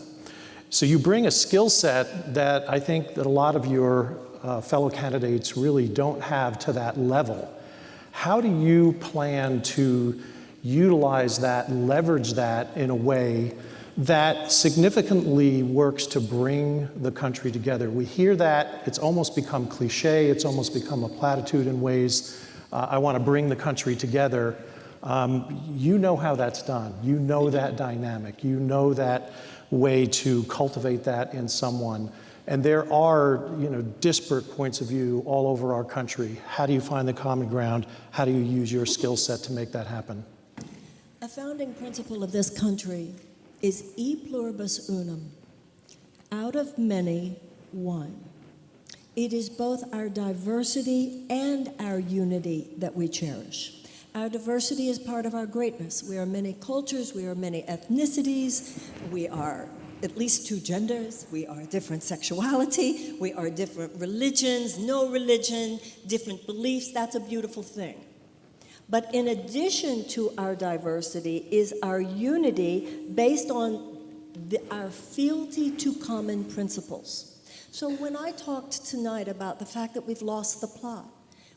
So you bring a skill set that I think that a lot of your fellow candidates really don't have to that level. How do you plan to utilize that, leverage that in a way that significantly works to bring the country together? We hear that, it's almost become cliche, it's almost become a platitude in ways. I want to bring the country together. You know how that's done. You know that dynamic. You know that way to cultivate that in someone. And there are, disparate points of view all over our country. How do you find the common ground? How do you use your skill set to make that happen? A founding principle of this country is e pluribus unum, out of many, one. It is both our diversity and our unity that we cherish. Our diversity is part of our greatness. We are many cultures, we are many ethnicities, we are at least two genders, we are different sexuality, we are different religions, no religion, different beliefs. That's a beautiful thing. But in addition to our diversity is our unity based on our fealty to common principles. So when I talked tonight about the fact that we've lost the plot,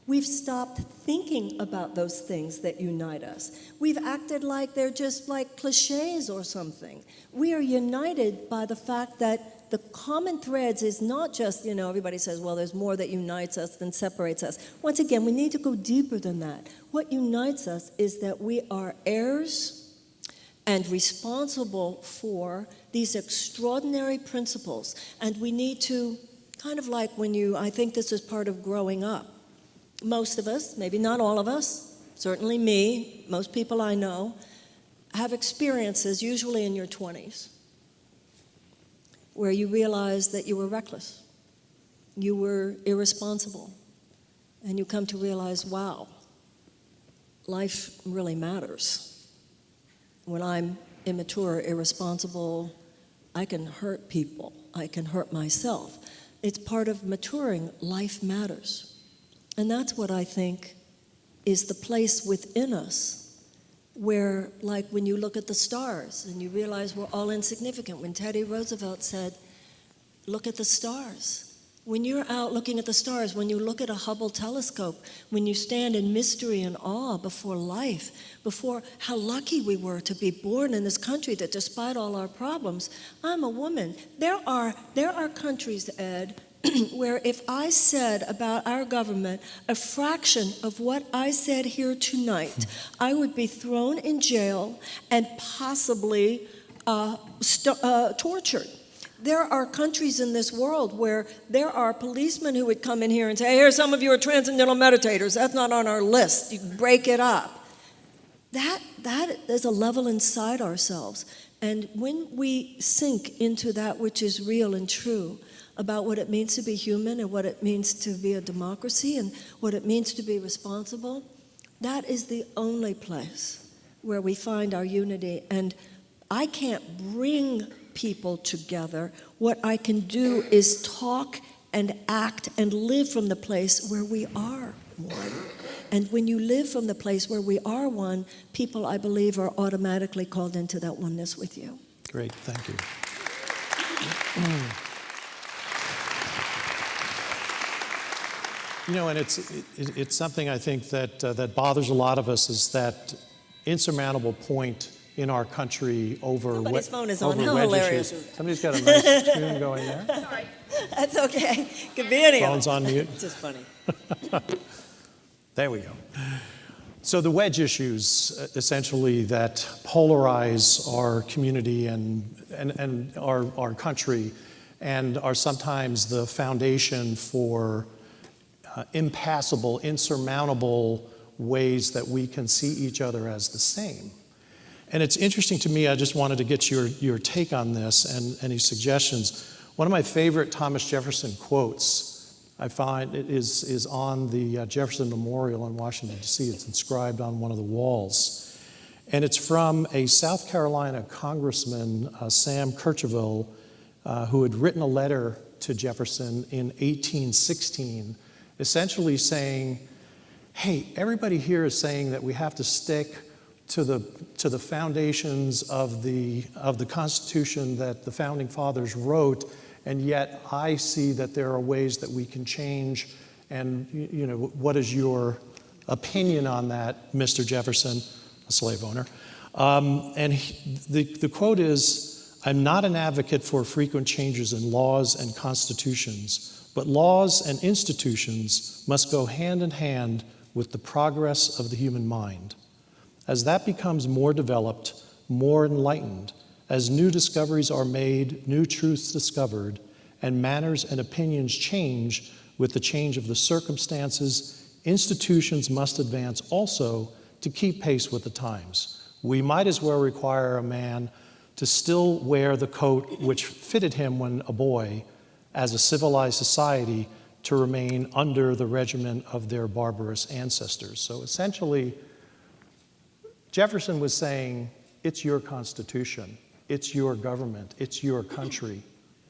we've stopped thinking about those things that unite us. We've acted like they're just like cliches or something. We are united by the fact that the common threads is not just, everybody says, well, there's more that unites us than separates us. Once again, we need to go deeper than that. What unites us is that we are heirs and responsible for these extraordinary principles. And we need to, kind of like I think this is part of growing up. Most of us, maybe not all of us, certainly me, most people I know, have experiences, usually in your 20s, where you realize that you were reckless, you were irresponsible, and you come to realize, wow, life really matters. When I'm immature, irresponsible, I can hurt people, I can hurt myself. It's part of maturing. Life matters. And that's what I think is the place within us where, like when you look at the stars and you realize we're all insignificant. When Teddy Roosevelt said, look at the stars. When you're out looking at the stars, when you look at a Hubble telescope, when you stand in mystery and awe before life, before how lucky we were to be born in this country that despite all our problems, I'm a woman. There are countries, Ed, where if I said about our government a fraction of what I said here tonight, I would be thrown in jail and possibly tortured. There are countries in this world where there are policemen who would come in here and say, here, some of you are transcendental meditators. That's not on our list. You break it up. That is a level inside ourselves. And when we sink into that which is real and true about what it means to be human and what it means to be a democracy and what it means to be responsible, that is the only place where we find our unity. And I can't bring people together. What I can do is talk and act and live from the place where we are one. And when you live from the place where we are one, people, I believe, are automatically called into that oneness with you. Great, thank you. And it's something I think that bothers a lot of us is that insurmountable point in our country over Somebody's phone is on. over How wedge hilarious. issues. Somebody's got a nice tune going there. Sorry. That's okay. Could be any Phone's of it. on mute. It's just funny. There we go. So the wedge issues, essentially, that polarize our community and our country and are sometimes the foundation for impassable, insurmountable ways that we can see each other as the same. And it's interesting to me, I just wanted to get your take on this and any suggestions. One of my favorite Thomas Jefferson quotes, I find it is on the Jefferson Memorial in Washington, D.C. It's inscribed on one of the walls. And it's from a South Carolina congressman, Sam Kercheval, who had written a letter to Jefferson in 1816, essentially saying, hey, everybody here is saying that we have to stick to the foundations of the Constitution that the Founding Fathers wrote, and yet I see that there are ways that we can change. And what is your opinion on that, Mr. Jefferson, a slave owner? The quote is, "I'm not an advocate for frequent changes in laws and constitutions, but laws and institutions must go hand in hand with the progress of the human mind. As that becomes more developed, more enlightened, as new discoveries are made, new truths discovered, and manners and opinions change with the change of the circumstances, institutions must advance also to keep pace with the times. We might as well require a man to still wear the coat which fitted him when a boy, as a civilized society, to remain under the regimen of their barbarous ancestors. So essentially, Jefferson was saying, it's your Constitution, it's your government, it's your country,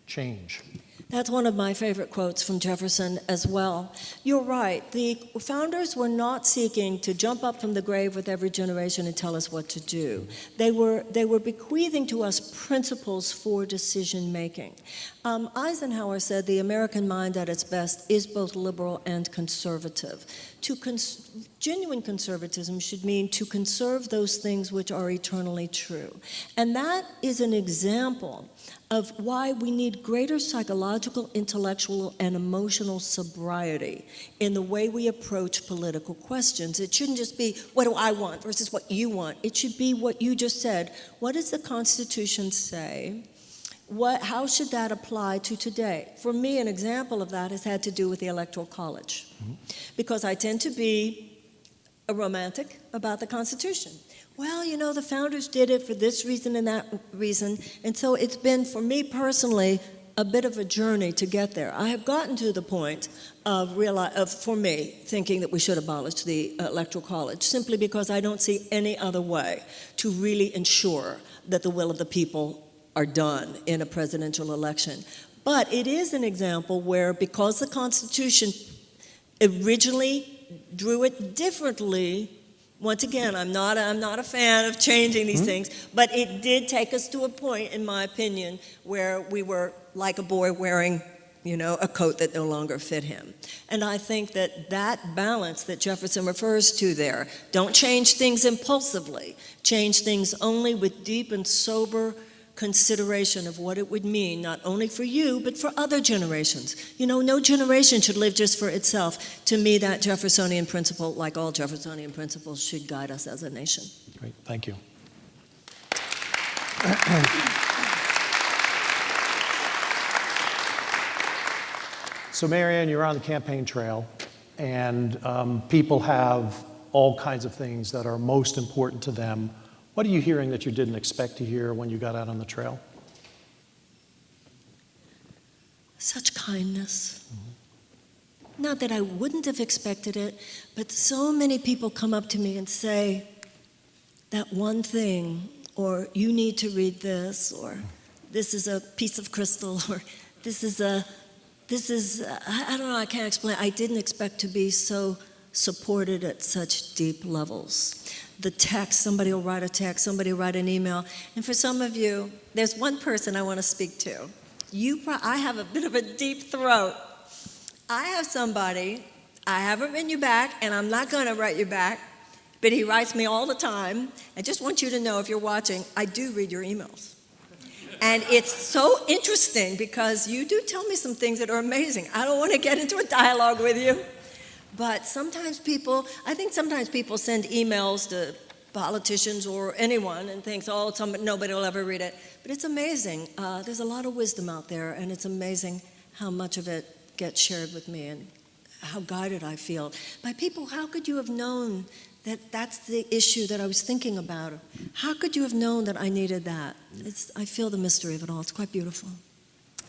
change. That's one of my favorite quotes from Jefferson as well. You're right. The founders were not seeking to jump up from the grave with every generation and tell us what to do. They were bequeathing to us principles for decision making. Eisenhower said the American mind at its best is both liberal and conservative. Genuine conservatism should mean to conserve those things which are eternally true. And that is an example of why we need greater psychological, intellectual, and emotional sobriety in the way we approach political questions. It shouldn't just be, what do I want versus what you want. It should be what you just said. What does the Constitution say? How should that apply to today? For me, an example of that has had to do with the Electoral College, because I tend to be a romantic about the Constitution. Well, you know, the founders did it for this reason and that reason, and so it's been, for me personally, a bit of a journey to get there. I have gotten to the point of for me, thinking that we should abolish the Electoral College, simply because I don't see any other way to really ensure that the will of the people are done in a presidential election. But it is an example where, because the Constitution originally drew it differently, once again, I'm not a fan of changing these things, but it did take us to a point, in my opinion, where we were like a boy wearing, a coat that no longer fit him. And I think that balance that Jefferson refers to there, don't change things impulsively, change things only with deep and sober consideration of what it would mean, not only for you, but for other generations. No generation should live just for itself. To me, that Jeffersonian principle, like all Jeffersonian principles, should guide us as a nation. Great, thank you. So Marianne, you're on the campaign trail, and people have all kinds of things that are most important to them. What are you hearing that you didn't expect to hear when you got out on the trail? Such kindness. Not that I wouldn't have expected it, but so many people come up to me and say that one thing, or you need to read this, or this is a piece of crystal, or this is, I don't know, I can't explain. I didn't expect to be so supported at such deep levels. The text, somebody will write a text, somebody will write an email. And for some of you, there's one person I want to speak to. I have a bit of a deep throat. I have somebody, I haven't written you back, and I'm not going to write you back, but he writes me all the time. I just want you to know, if you're watching, I do read your emails. And it's so interesting because you do tell me some things that are amazing. I don't want to get into a dialogue with you. But sometimes people send emails to politicians or anyone and thinks, nobody will ever read it. But it's amazing. There's a lot of wisdom out there, and it's amazing how much of it gets shared with me and how guided I feel by people. How could you have known that that's the issue that I was thinking about? How could you have known that I needed that? I feel the mystery of it all. It's quite beautiful.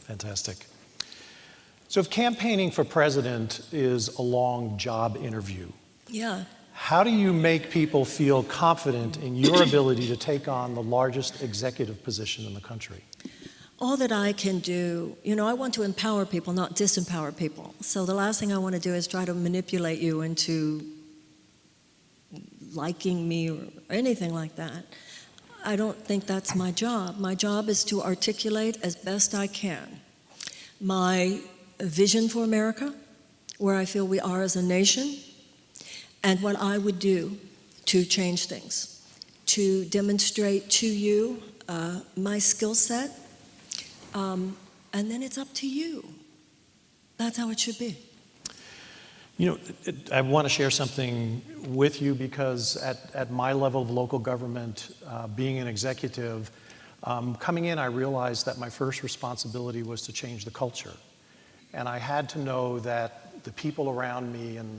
Fantastic. So if campaigning for president is a long job interview, yeah, how do you make people feel confident in your ability to take on the largest executive position in the country? All that I can do, I want to empower people, not disempower people. So the last thing I want to do is try to manipulate you into liking me or anything like that. I don't think that's my job. My job is to articulate as best I can my vision for America, where I feel we are as a nation, and what I would do to change things, to demonstrate to you my skill set, and then it's up to you. That's how it should be. You know, I want to share something with you because at my level of local government, being an executive, coming in, I realized that my first responsibility was to change the culture. And I had to know that the people around me and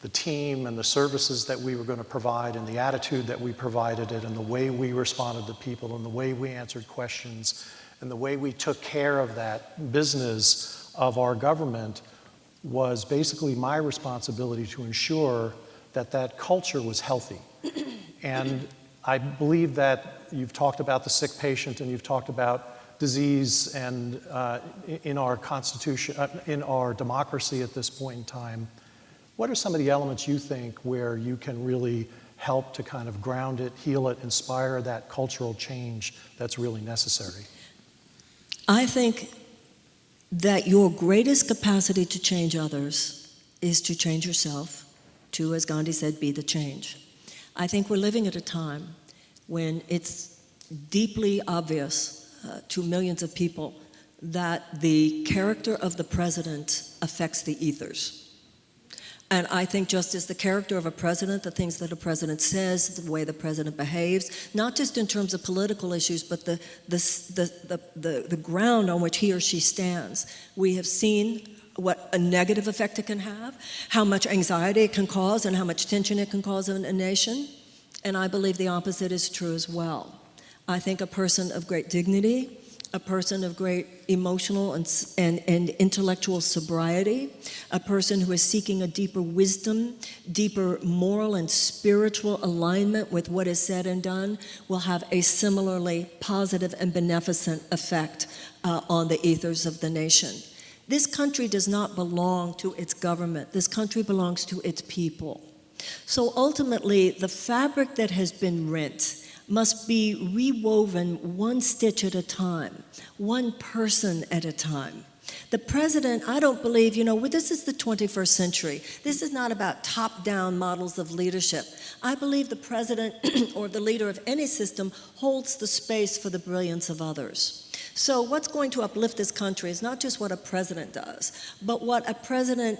the team and the services that we were going to provide and the attitude that we provided it and the way we responded to people and the way we answered questions and the way we took care of that business of our government was basically my responsibility to ensure that that culture was healthy. And I believe that you've talked about the sick patient and you've talked about disease and in our constitution, in our democracy at this point in time. What are some of the elements you think where you can really help to kind of ground it, heal it, inspire that cultural change that's really necessary? I think that your greatest capacity to change others is to change yourself, to, as Gandhi said, be the change. I think we're living at a time when it's deeply obvious to millions of people that the character of the president affects the ethers. And I think just as the character of a president, the things that a president says, the way the president behaves, not just in terms of political issues, but the ground on which he or she stands. We have seen what a negative effect it can have, how much anxiety it can cause, and how much tension it can cause in a nation. And I believe the opposite is true as well. I think a person of great dignity, a person of great emotional and intellectual sobriety, a person who is seeking a deeper wisdom, deeper moral and spiritual alignment with what is said and done, will have a similarly positive and beneficent effect on the ethers of the nation. This country does not belong to its government. This country belongs to its people. So ultimately, the fabric that has been rent must be rewoven one stitch at a time, one person at a time. The president, I don't believe, this is the 21st century. This is not about top-down models of leadership. I believe the president or the leader of any system holds the space for the brilliance of others. So what's going to uplift this country is not just what a president does, but what a president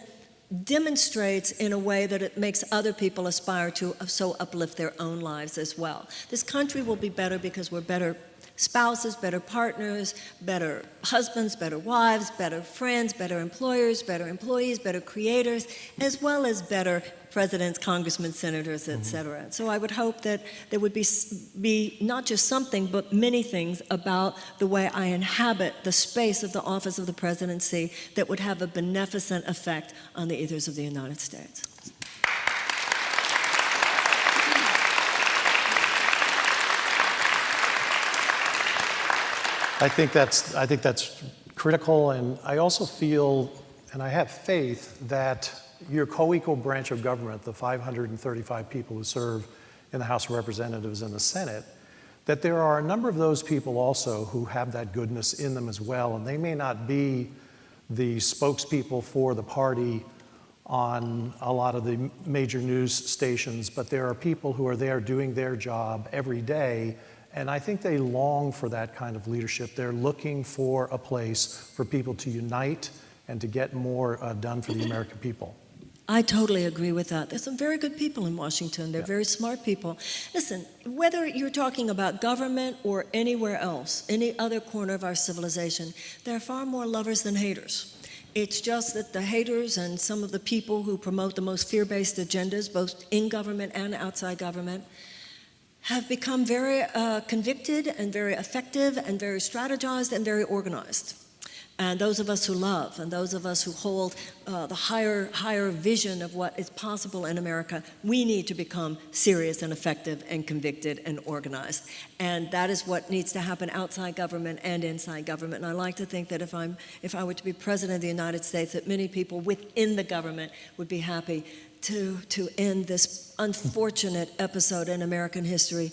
demonstrates in a way that it makes other people aspire to so uplift their own lives as well. This country will be better because we're better spouses, better partners, better husbands, better wives, better friends, better employers, better employees, better creators, as well as better presidents, congressmen, senators, etc. So I would hope that there would be not just something, but many things about the way I inhabit the space of the office of the presidency that would have a beneficent effect on the ethers of the United States. I think that's critical, and I also feel, and I have faith, that your co-equal branch of government, the 535 people who serve in the House of Representatives and the Senate, that there are a number of those people also who have that goodness in them as well, and they may not be the spokespeople for the party on a lot of the major news stations, but there are people who are there doing their job every day. And I think they long for that kind of leadership. They're looking for a place for people to unite and to get more done for the American people. I totally agree with that. There's some very good people in Washington. They're very smart people. Listen, whether you're talking about government or anywhere else, any other corner of our civilization, there are far more lovers than haters. It's just that the haters and some of the people who promote the most fear-based agendas, both in government and outside government, have become very convicted and very effective and very strategized and very organized. And those of us who love and those of us who hold the higher vision of what is possible in America, we need to become serious and effective and convicted and organized. And that is what needs to happen outside government and inside government. And I like to think that if I were to be president of the United States, that many people within the government would be happy to end this unfortunate episode in American history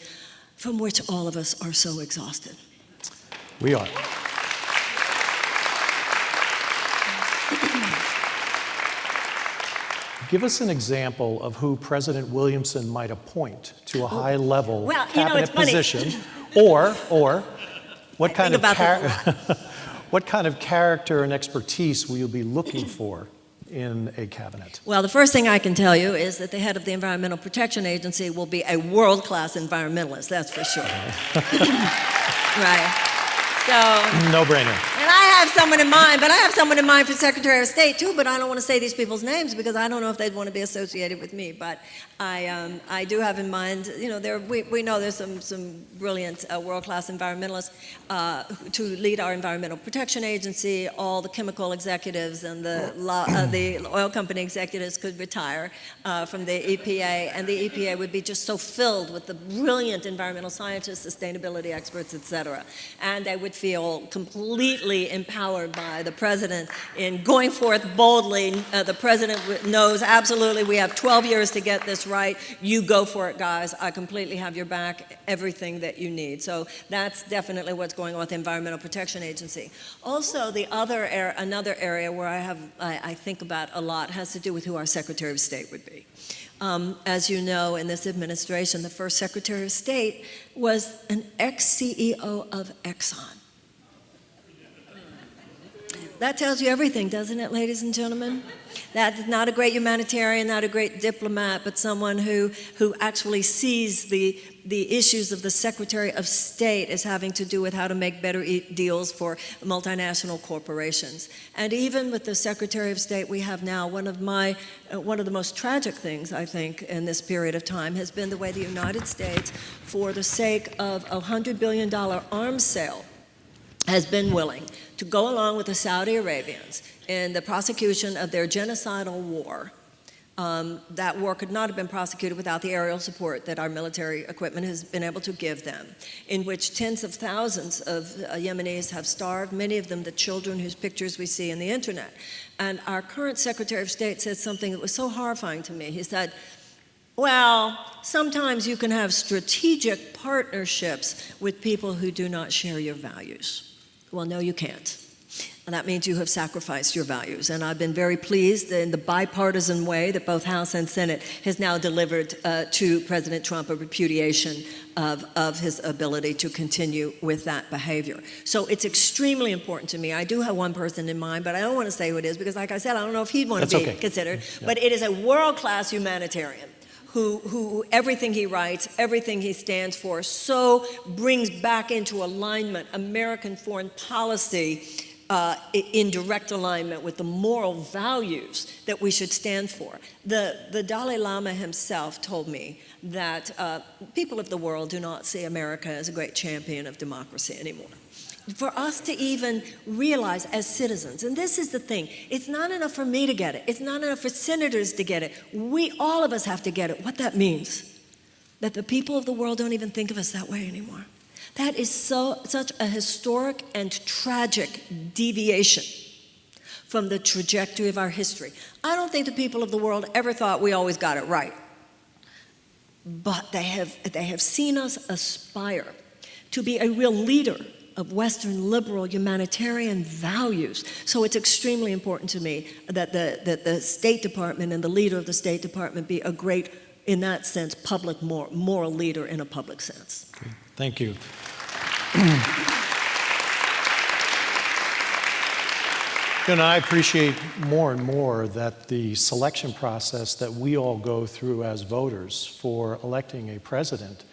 from which all of us are so exhausted. We are. Give us an example of who President Williamson might appoint to a high-level cabinet position, or what kind of character and expertise will you be looking for in a cabinet? Well, the first thing I can tell you is that the head of the Environmental Protection Agency will be a world-class environmentalist, that's for sure. Right. So, No-brainer. and I have someone in mind, but I have someone in mind for Secretary of State too, but I don't want to say these people's names because I don't know if they'd want to be associated with me. But I do have in mind, you know, we know there's some brilliant world-class environmentalists to lead our Environmental Protection Agency. All the chemical executives and the oil company executives could retire from the EPA, and the EPA would be just so filled with the brilliant environmental scientists, sustainability experts, et cetera. And they would feel completely empowered by the president in going forth boldly. The president knows absolutely we have 12 years to get this right. You go for it, guys. I completely have your back, everything that you need. So that's definitely what's going on with the Environmental Protection Agency. Also, another area where I think about a lot has to do with who our Secretary of State would be. As you know, in this administration, the first Secretary of State was an ex-CEO of Exxon. That tells you everything, doesn't it, ladies and gentlemen? That's not a great humanitarian, not a great diplomat, but someone who actually sees the issues of the Secretary of State as having to do with how to make better deals for multinational corporations. And even with the Secretary of State we have now, one of the most tragic things, I think, in this period of time has been the way the United States, for the sake of a $100 billion arms sale, has been willing to go along with the Saudi Arabians in the prosecution of their genocidal war. That war could not have been prosecuted without the aerial support that our military equipment has been able to give them, in which tens of thousands of Yemenis have starved, many of them the children whose pictures we see on the internet. And our current Secretary of State said something that was so horrifying to me. He said, well, sometimes you can have strategic partnerships with people who do not share your values. Well, no, you can't. And that means you have sacrificed your values. And I've been very pleased in the bipartisan way that both House and Senate has now delivered to President Trump a repudiation of his ability to continue with that behavior. So it's extremely important to me. I do have one person in mind, but I don't want to say who it is because, like I said, I don't know if he'd want to be considered. Yeah. But it is a world-class humanitarian who everything he writes, everything he stands for, so brings back into alignment American foreign policy in direct alignment with the moral values that we should stand for. The Dalai Lama himself told me that people of the world do not see America as a great champion of democracy anymore. For us to even realize as citizens, and this is the thing, it's not enough for me to get it, it's not enough for senators to get it, all of us have to get it. What that means, that the people of the world don't even think of us that way anymore. That is such a historic and tragic deviation from the trajectory of our history. I don't think the people of the world ever thought we always got it right. But they have seen us aspire to be a real leader of Western liberal humanitarian values. So it's extremely important to me that the State Department and the leader of the State Department be a great, in that sense, public moral leader in a public sense. Okay. Thank you. You know, I appreciate more and more that the selection process that we all go through as voters for electing a president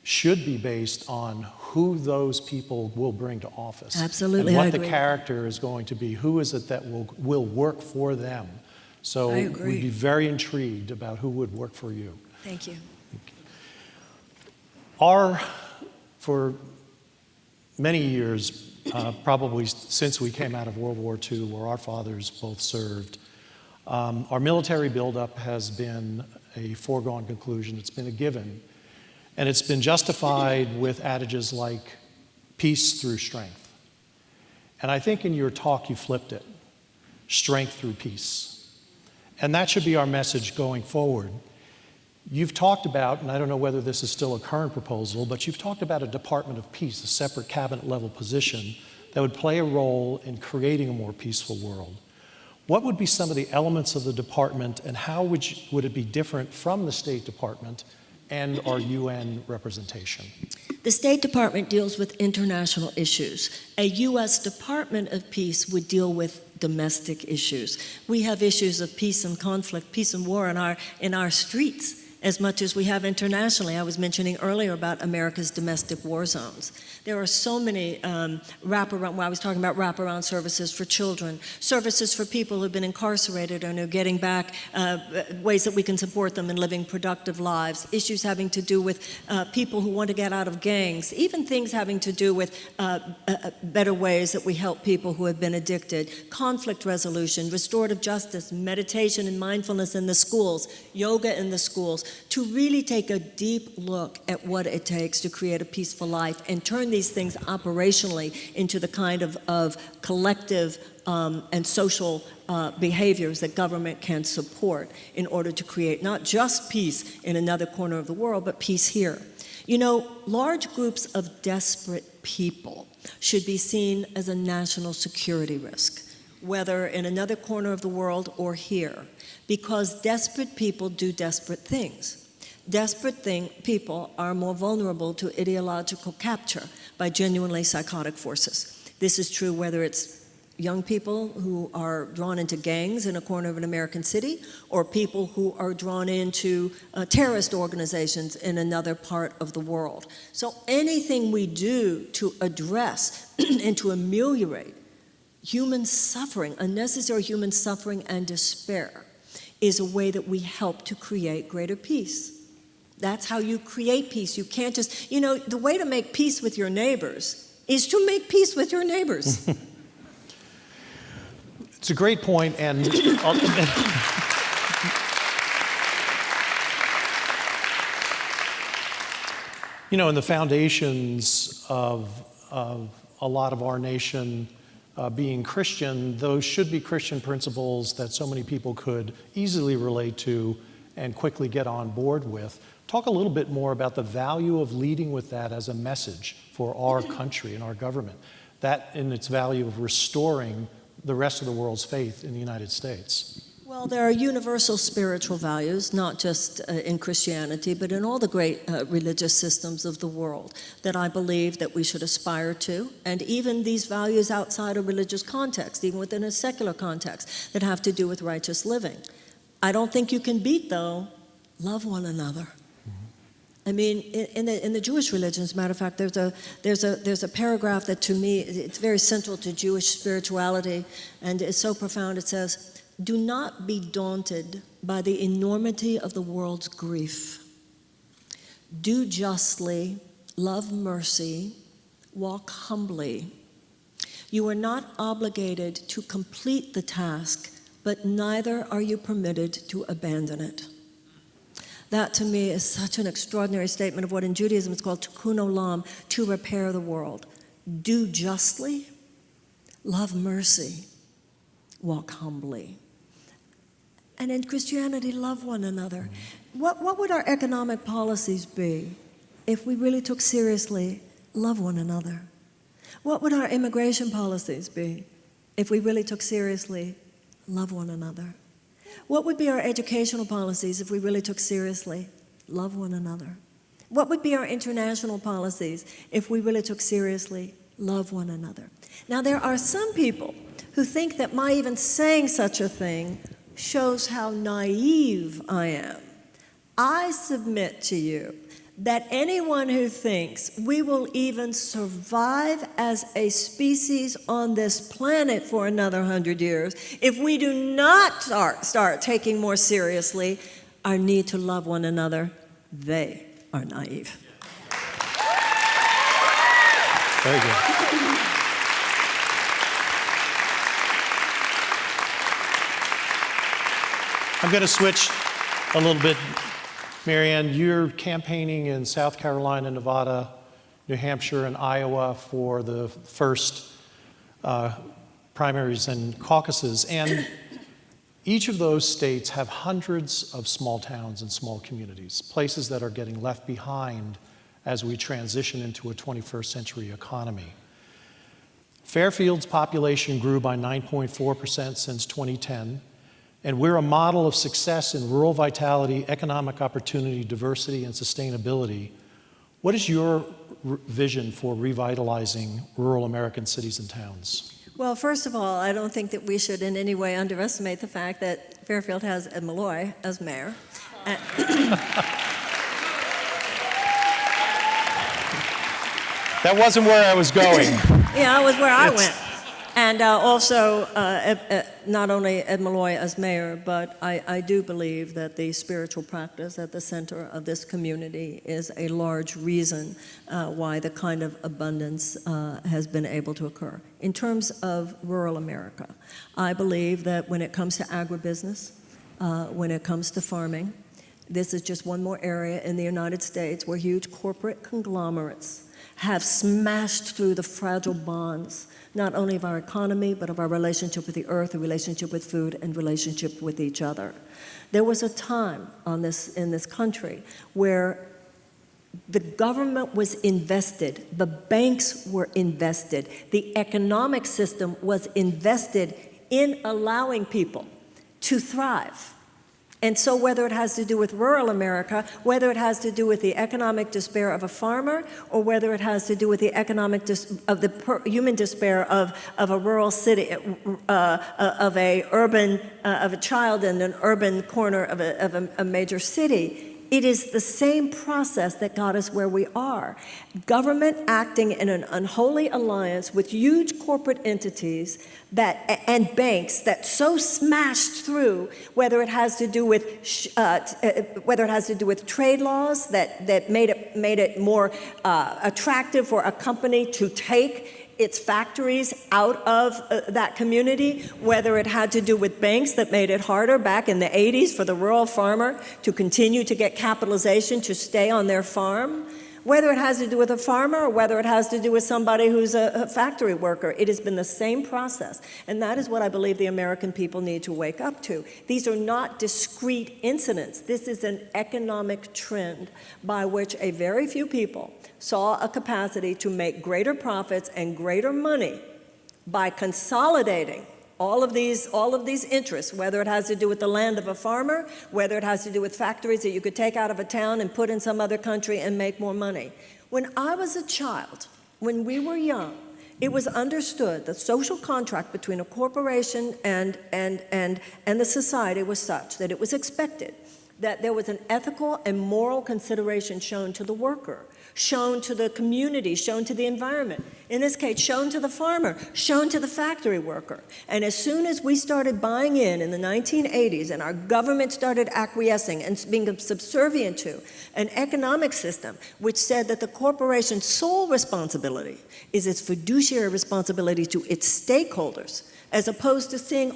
should be based on who those people will bring to office. Absolutely, and what I the agree. character is going to be. Who is it that will work for them? So we'd be very intrigued about who would work for you. Thank you. For many years, probably since we came out of World War II, where our fathers both served, our military buildup has been a foregone conclusion. It's been a given. And it's been justified with adages like peace through strength. And I think in your talk you flipped it, strength through peace. And that should be our message going forward. You've talked about, and I don't know whether this is still a current proposal, but you've talked about a Department of Peace, a separate cabinet level position that would play a role in creating a more peaceful world. What would be some of the elements of the department, and how would it be different from the State Department and our UN representation? The State Department deals with international issues. A U.S. Department of Peace would deal with domestic issues. We have issues of peace and conflict, peace and war in our streets as much as we have internationally. I was mentioning earlier about America's domestic war zones. There are so many wraparound, I was talking about wraparound services for children, services for people who've been incarcerated and are getting back, ways that we can support them in living productive lives, issues having to do with people who want to get out of gangs, even things having to do with better ways that we help people who have been addicted, conflict resolution, restorative justice, meditation and mindfulness in the schools, yoga in the schools, to really take a deep look at what it takes to create a peaceful life and turn these things operationally into the kind of collective and social behaviors that government can support in order to create not just peace in another corner of the world, but peace here. You know, large groups of desperate people should be seen as a national security risk, whether in another corner of the world or here, because desperate people do desperate things. Desperate people are more vulnerable to ideological capture by genuinely psychotic forces. This is true whether it's young people who are drawn into gangs in a corner of an American city, or people who are drawn into terrorist organizations in another part of the world. So anything we do to address and to ameliorate human suffering, unnecessary human suffering and despair, is a way that we help to create greater peace. That's how you create peace. You can't just, you know, the way to make peace with your neighbors is to make peace with your neighbors. It's a great point, and you know, in the foundations of a lot of our nation being Christian, those should be Christian principles that so many people could easily relate to and quickly get on board with. Talk a little bit more about the value of leading with that as a message for our country and our government, that in its value of restoring the rest of the world's faith in the United States. Well, there are universal spiritual values, not just in Christianity, but in all the great religious systems of the world that I believe that we should aspire to, and even these values outside a religious context, even within a secular context, that have to do with righteous living. I don't think you can beat, though, love one another. I mean, in the Jewish religion, as a matter of fact, there's a paragraph that to me, it's very central to Jewish spirituality, and it's so profound. It says, "Do not be daunted by the enormity of the world's grief. Do justly, love mercy, walk humbly. You are not obligated to complete the task, but neither are you permitted to abandon it." That to me is such an extraordinary statement of what in Judaism is called tikkun olam, to repair the world. Do justly, love mercy, walk humbly. And in Christianity, love one another. What would our economic policies be if we really took seriously love one another? What would our immigration policies be if we really took seriously love one another? What would be our educational policies if we really took seriously love one another? What would be our international policies if we really took seriously love one another? Now, there are some people who think that my even saying such a thing shows how naive I am. I submit to you that anyone who thinks we will even survive as a species on this planet for another 100 years if we do not start taking more seriously our need to love one another, they are naive. Very good. I'm going to switch a little bit. Marianne, you're campaigning in South Carolina, Nevada, New Hampshire, and Iowa for the first primaries and caucuses. And each of those states have hundreds of small towns and small communities, places that are getting left behind as we transition into a 21st century economy. Fairfield's population grew by 9.4% since 2010. And we're a model of success in rural vitality, economic opportunity, diversity, and sustainability. What is your vision for revitalizing rural American cities and towns? Well, first of all, I don't think that we should in any way underestimate the fact that Fairfield has Ed Malloy as mayor. That wasn't where I was going. Yeah, that was where I went. And also, not only Ed Malloy as mayor, but I do believe that the spiritual practice at the center of this community is a large reason why the kind of abundance has been able to occur. In terms of rural America, I believe that when it comes to agribusiness, when it comes to farming, this is just one more area in the United States where huge corporate conglomerates have smashed through the fragile bonds, not only of our economy, but of our relationship with the earth, the relationship with food, and relationship with each other. There was a time in this country where the government was invested, the banks were invested, the economic system was invested in allowing people to thrive. And so whether it has to do with rural America, whether it has to do with the economic despair of a farmer, or whether it has to do with the economic human despair of a rural city, of a child in an urban corner of a major city, it is the same process that got us where we are. Government acting in an unholy alliance with huge corporate entities and banks that so smashed through, whether it has to do with trade laws that made it more attractive for a company to take its factories out of that community, whether it had to do with banks that made it harder back in the 80s for the rural farmer to continue to get capitalization to stay on their farm, whether it has to do with a farmer or whether it has to do with somebody who's a factory worker. It has been the same process, and that is what I believe the American people need to wake up to. These are not discrete incidents. This is an economic trend by which a very few people saw a capacity to make greater profits and greater money by consolidating all of these interests, whether it has to do with the land of a farmer, whether it has to do with factories that you could take out of a town and put in some other country and make more money. When I was a child, when we were young, it was understood the social contract between a corporation and the society was such that it was expected that there was an ethical and moral consideration shown to the worker, shown to the community, shown to the environment. In this case, shown to the farmer, shown to the factory worker. And as soon as we started buying in the 1980s, and our government started acquiescing and being subservient to an economic system which said that the corporation's sole responsibility is its fiduciary responsibility to its stakeholders, as opposed to seeing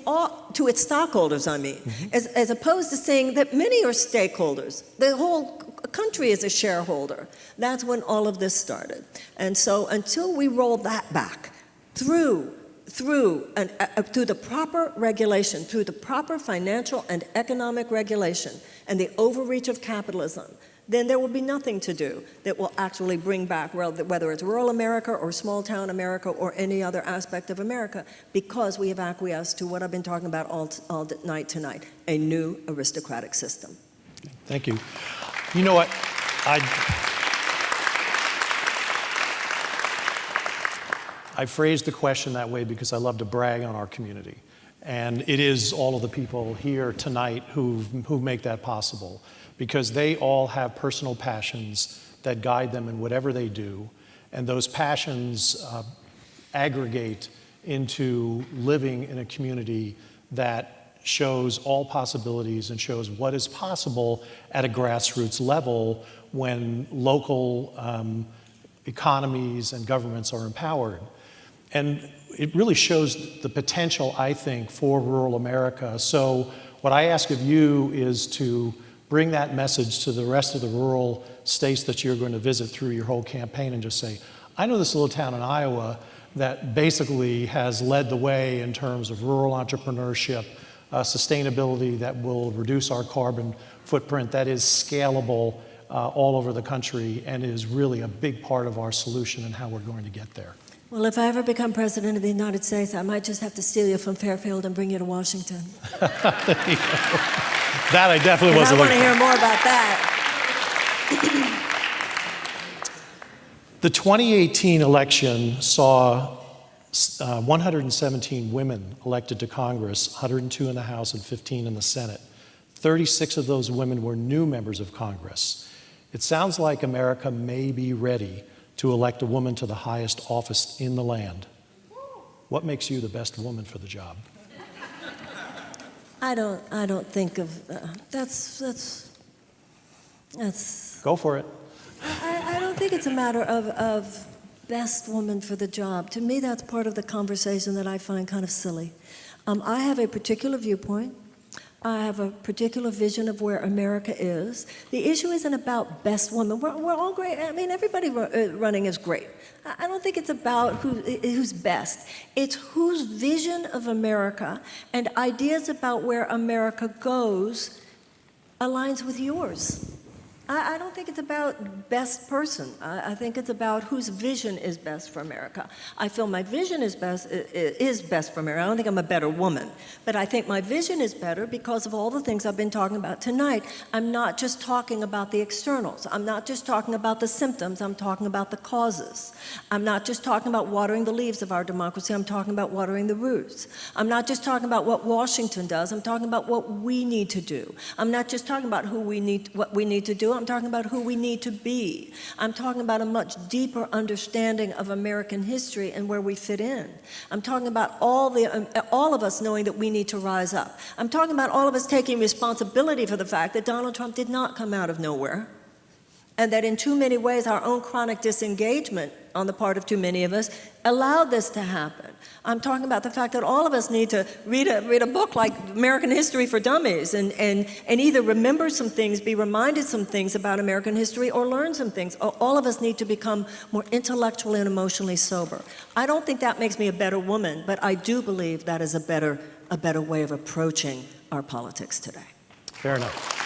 to its stockholders, as opposed to saying that many are stakeholders. The whole country is a shareholder. That's when all of this started. And so until we roll that back through the proper regulation, through the proper financial and economic regulation and the overreach of capitalism, then there will be nothing to do that will actually bring back, whether it's rural America or small town America or any other aspect of America, because we have acquiesced to what I've been talking about all night tonight, a new aristocratic system. Thank you. You know what? I phrased the question that way because I love to brag on our community. And it is all of the people here tonight who make that possible, because they all have personal passions that guide them in whatever they do. And those passions aggregate into living in a community that shows all possibilities and shows what is possible at a grassroots level when local economies and governments are empowered. And it really shows the potential, I think, for rural America. So what I ask of you is to bring that message to the rest of the rural states that you're going to visit through your whole campaign and just say, I know this little town in Iowa that basically has led the way in terms of rural entrepreneurship, sustainability that will reduce our carbon footprint, that is scalable all over the country and is really a big part of our solution and how we're going to get there. Well, if I ever become president of the United States, I might just have to steal you from Fairfield and bring you to Washington. That I definitely wasn't looking for. I want to hear more about that. The 2018 election saw 117 women elected to Congress, 102 in the House and 15 in the Senate. 36 of those women were new members of Congress. It sounds like America may be ready to elect a woman to the highest office in the land. What makes you the best woman for the job? I don't think of that's. Go for it. I don't think it's a matter of best woman for the job. To me, that's part of the conversation that I find kind of silly. I have a particular viewpoint. I have a particular vision of where America is. The issue isn't about best woman. We're all great. I mean, everybody running is great. I don't think it's about who's best. It's whose vision of America and ideas about where America goes aligns with yours. I don't think it's about best person. I think it's about whose vision is best for America. I feel my vision is best for America. I don't think I'm a better woman, but I think my vision is better because of all the things I've been talking about tonight. I'm not just talking about the externals. I'm not just talking about the symptoms. I'm talking about the causes. I'm not just talking about watering the leaves of our democracy. I'm talking about watering the roots. I'm not just talking about what Washington does. I'm talking about what we need to do. I'm not just talking about what we need to do. I'm talking about who we need to be. I'm talking about a much deeper understanding of American history and where we fit in. I'm talking about all of us knowing that we need to rise up. I'm talking about all of us taking responsibility for the fact that Donald Trump did not come out of nowhere, and that in too many ways our own chronic disengagement on the part of too many of us allowed this to happen. I'm talking about the fact that all of us need to read a book like American History for Dummies and either remember some things, be reminded some things about American history, or learn some things. All of us need to become more intellectually and emotionally sober. I don't think that makes me a better woman, but I do believe that is a better way of approaching our politics today. Fair enough.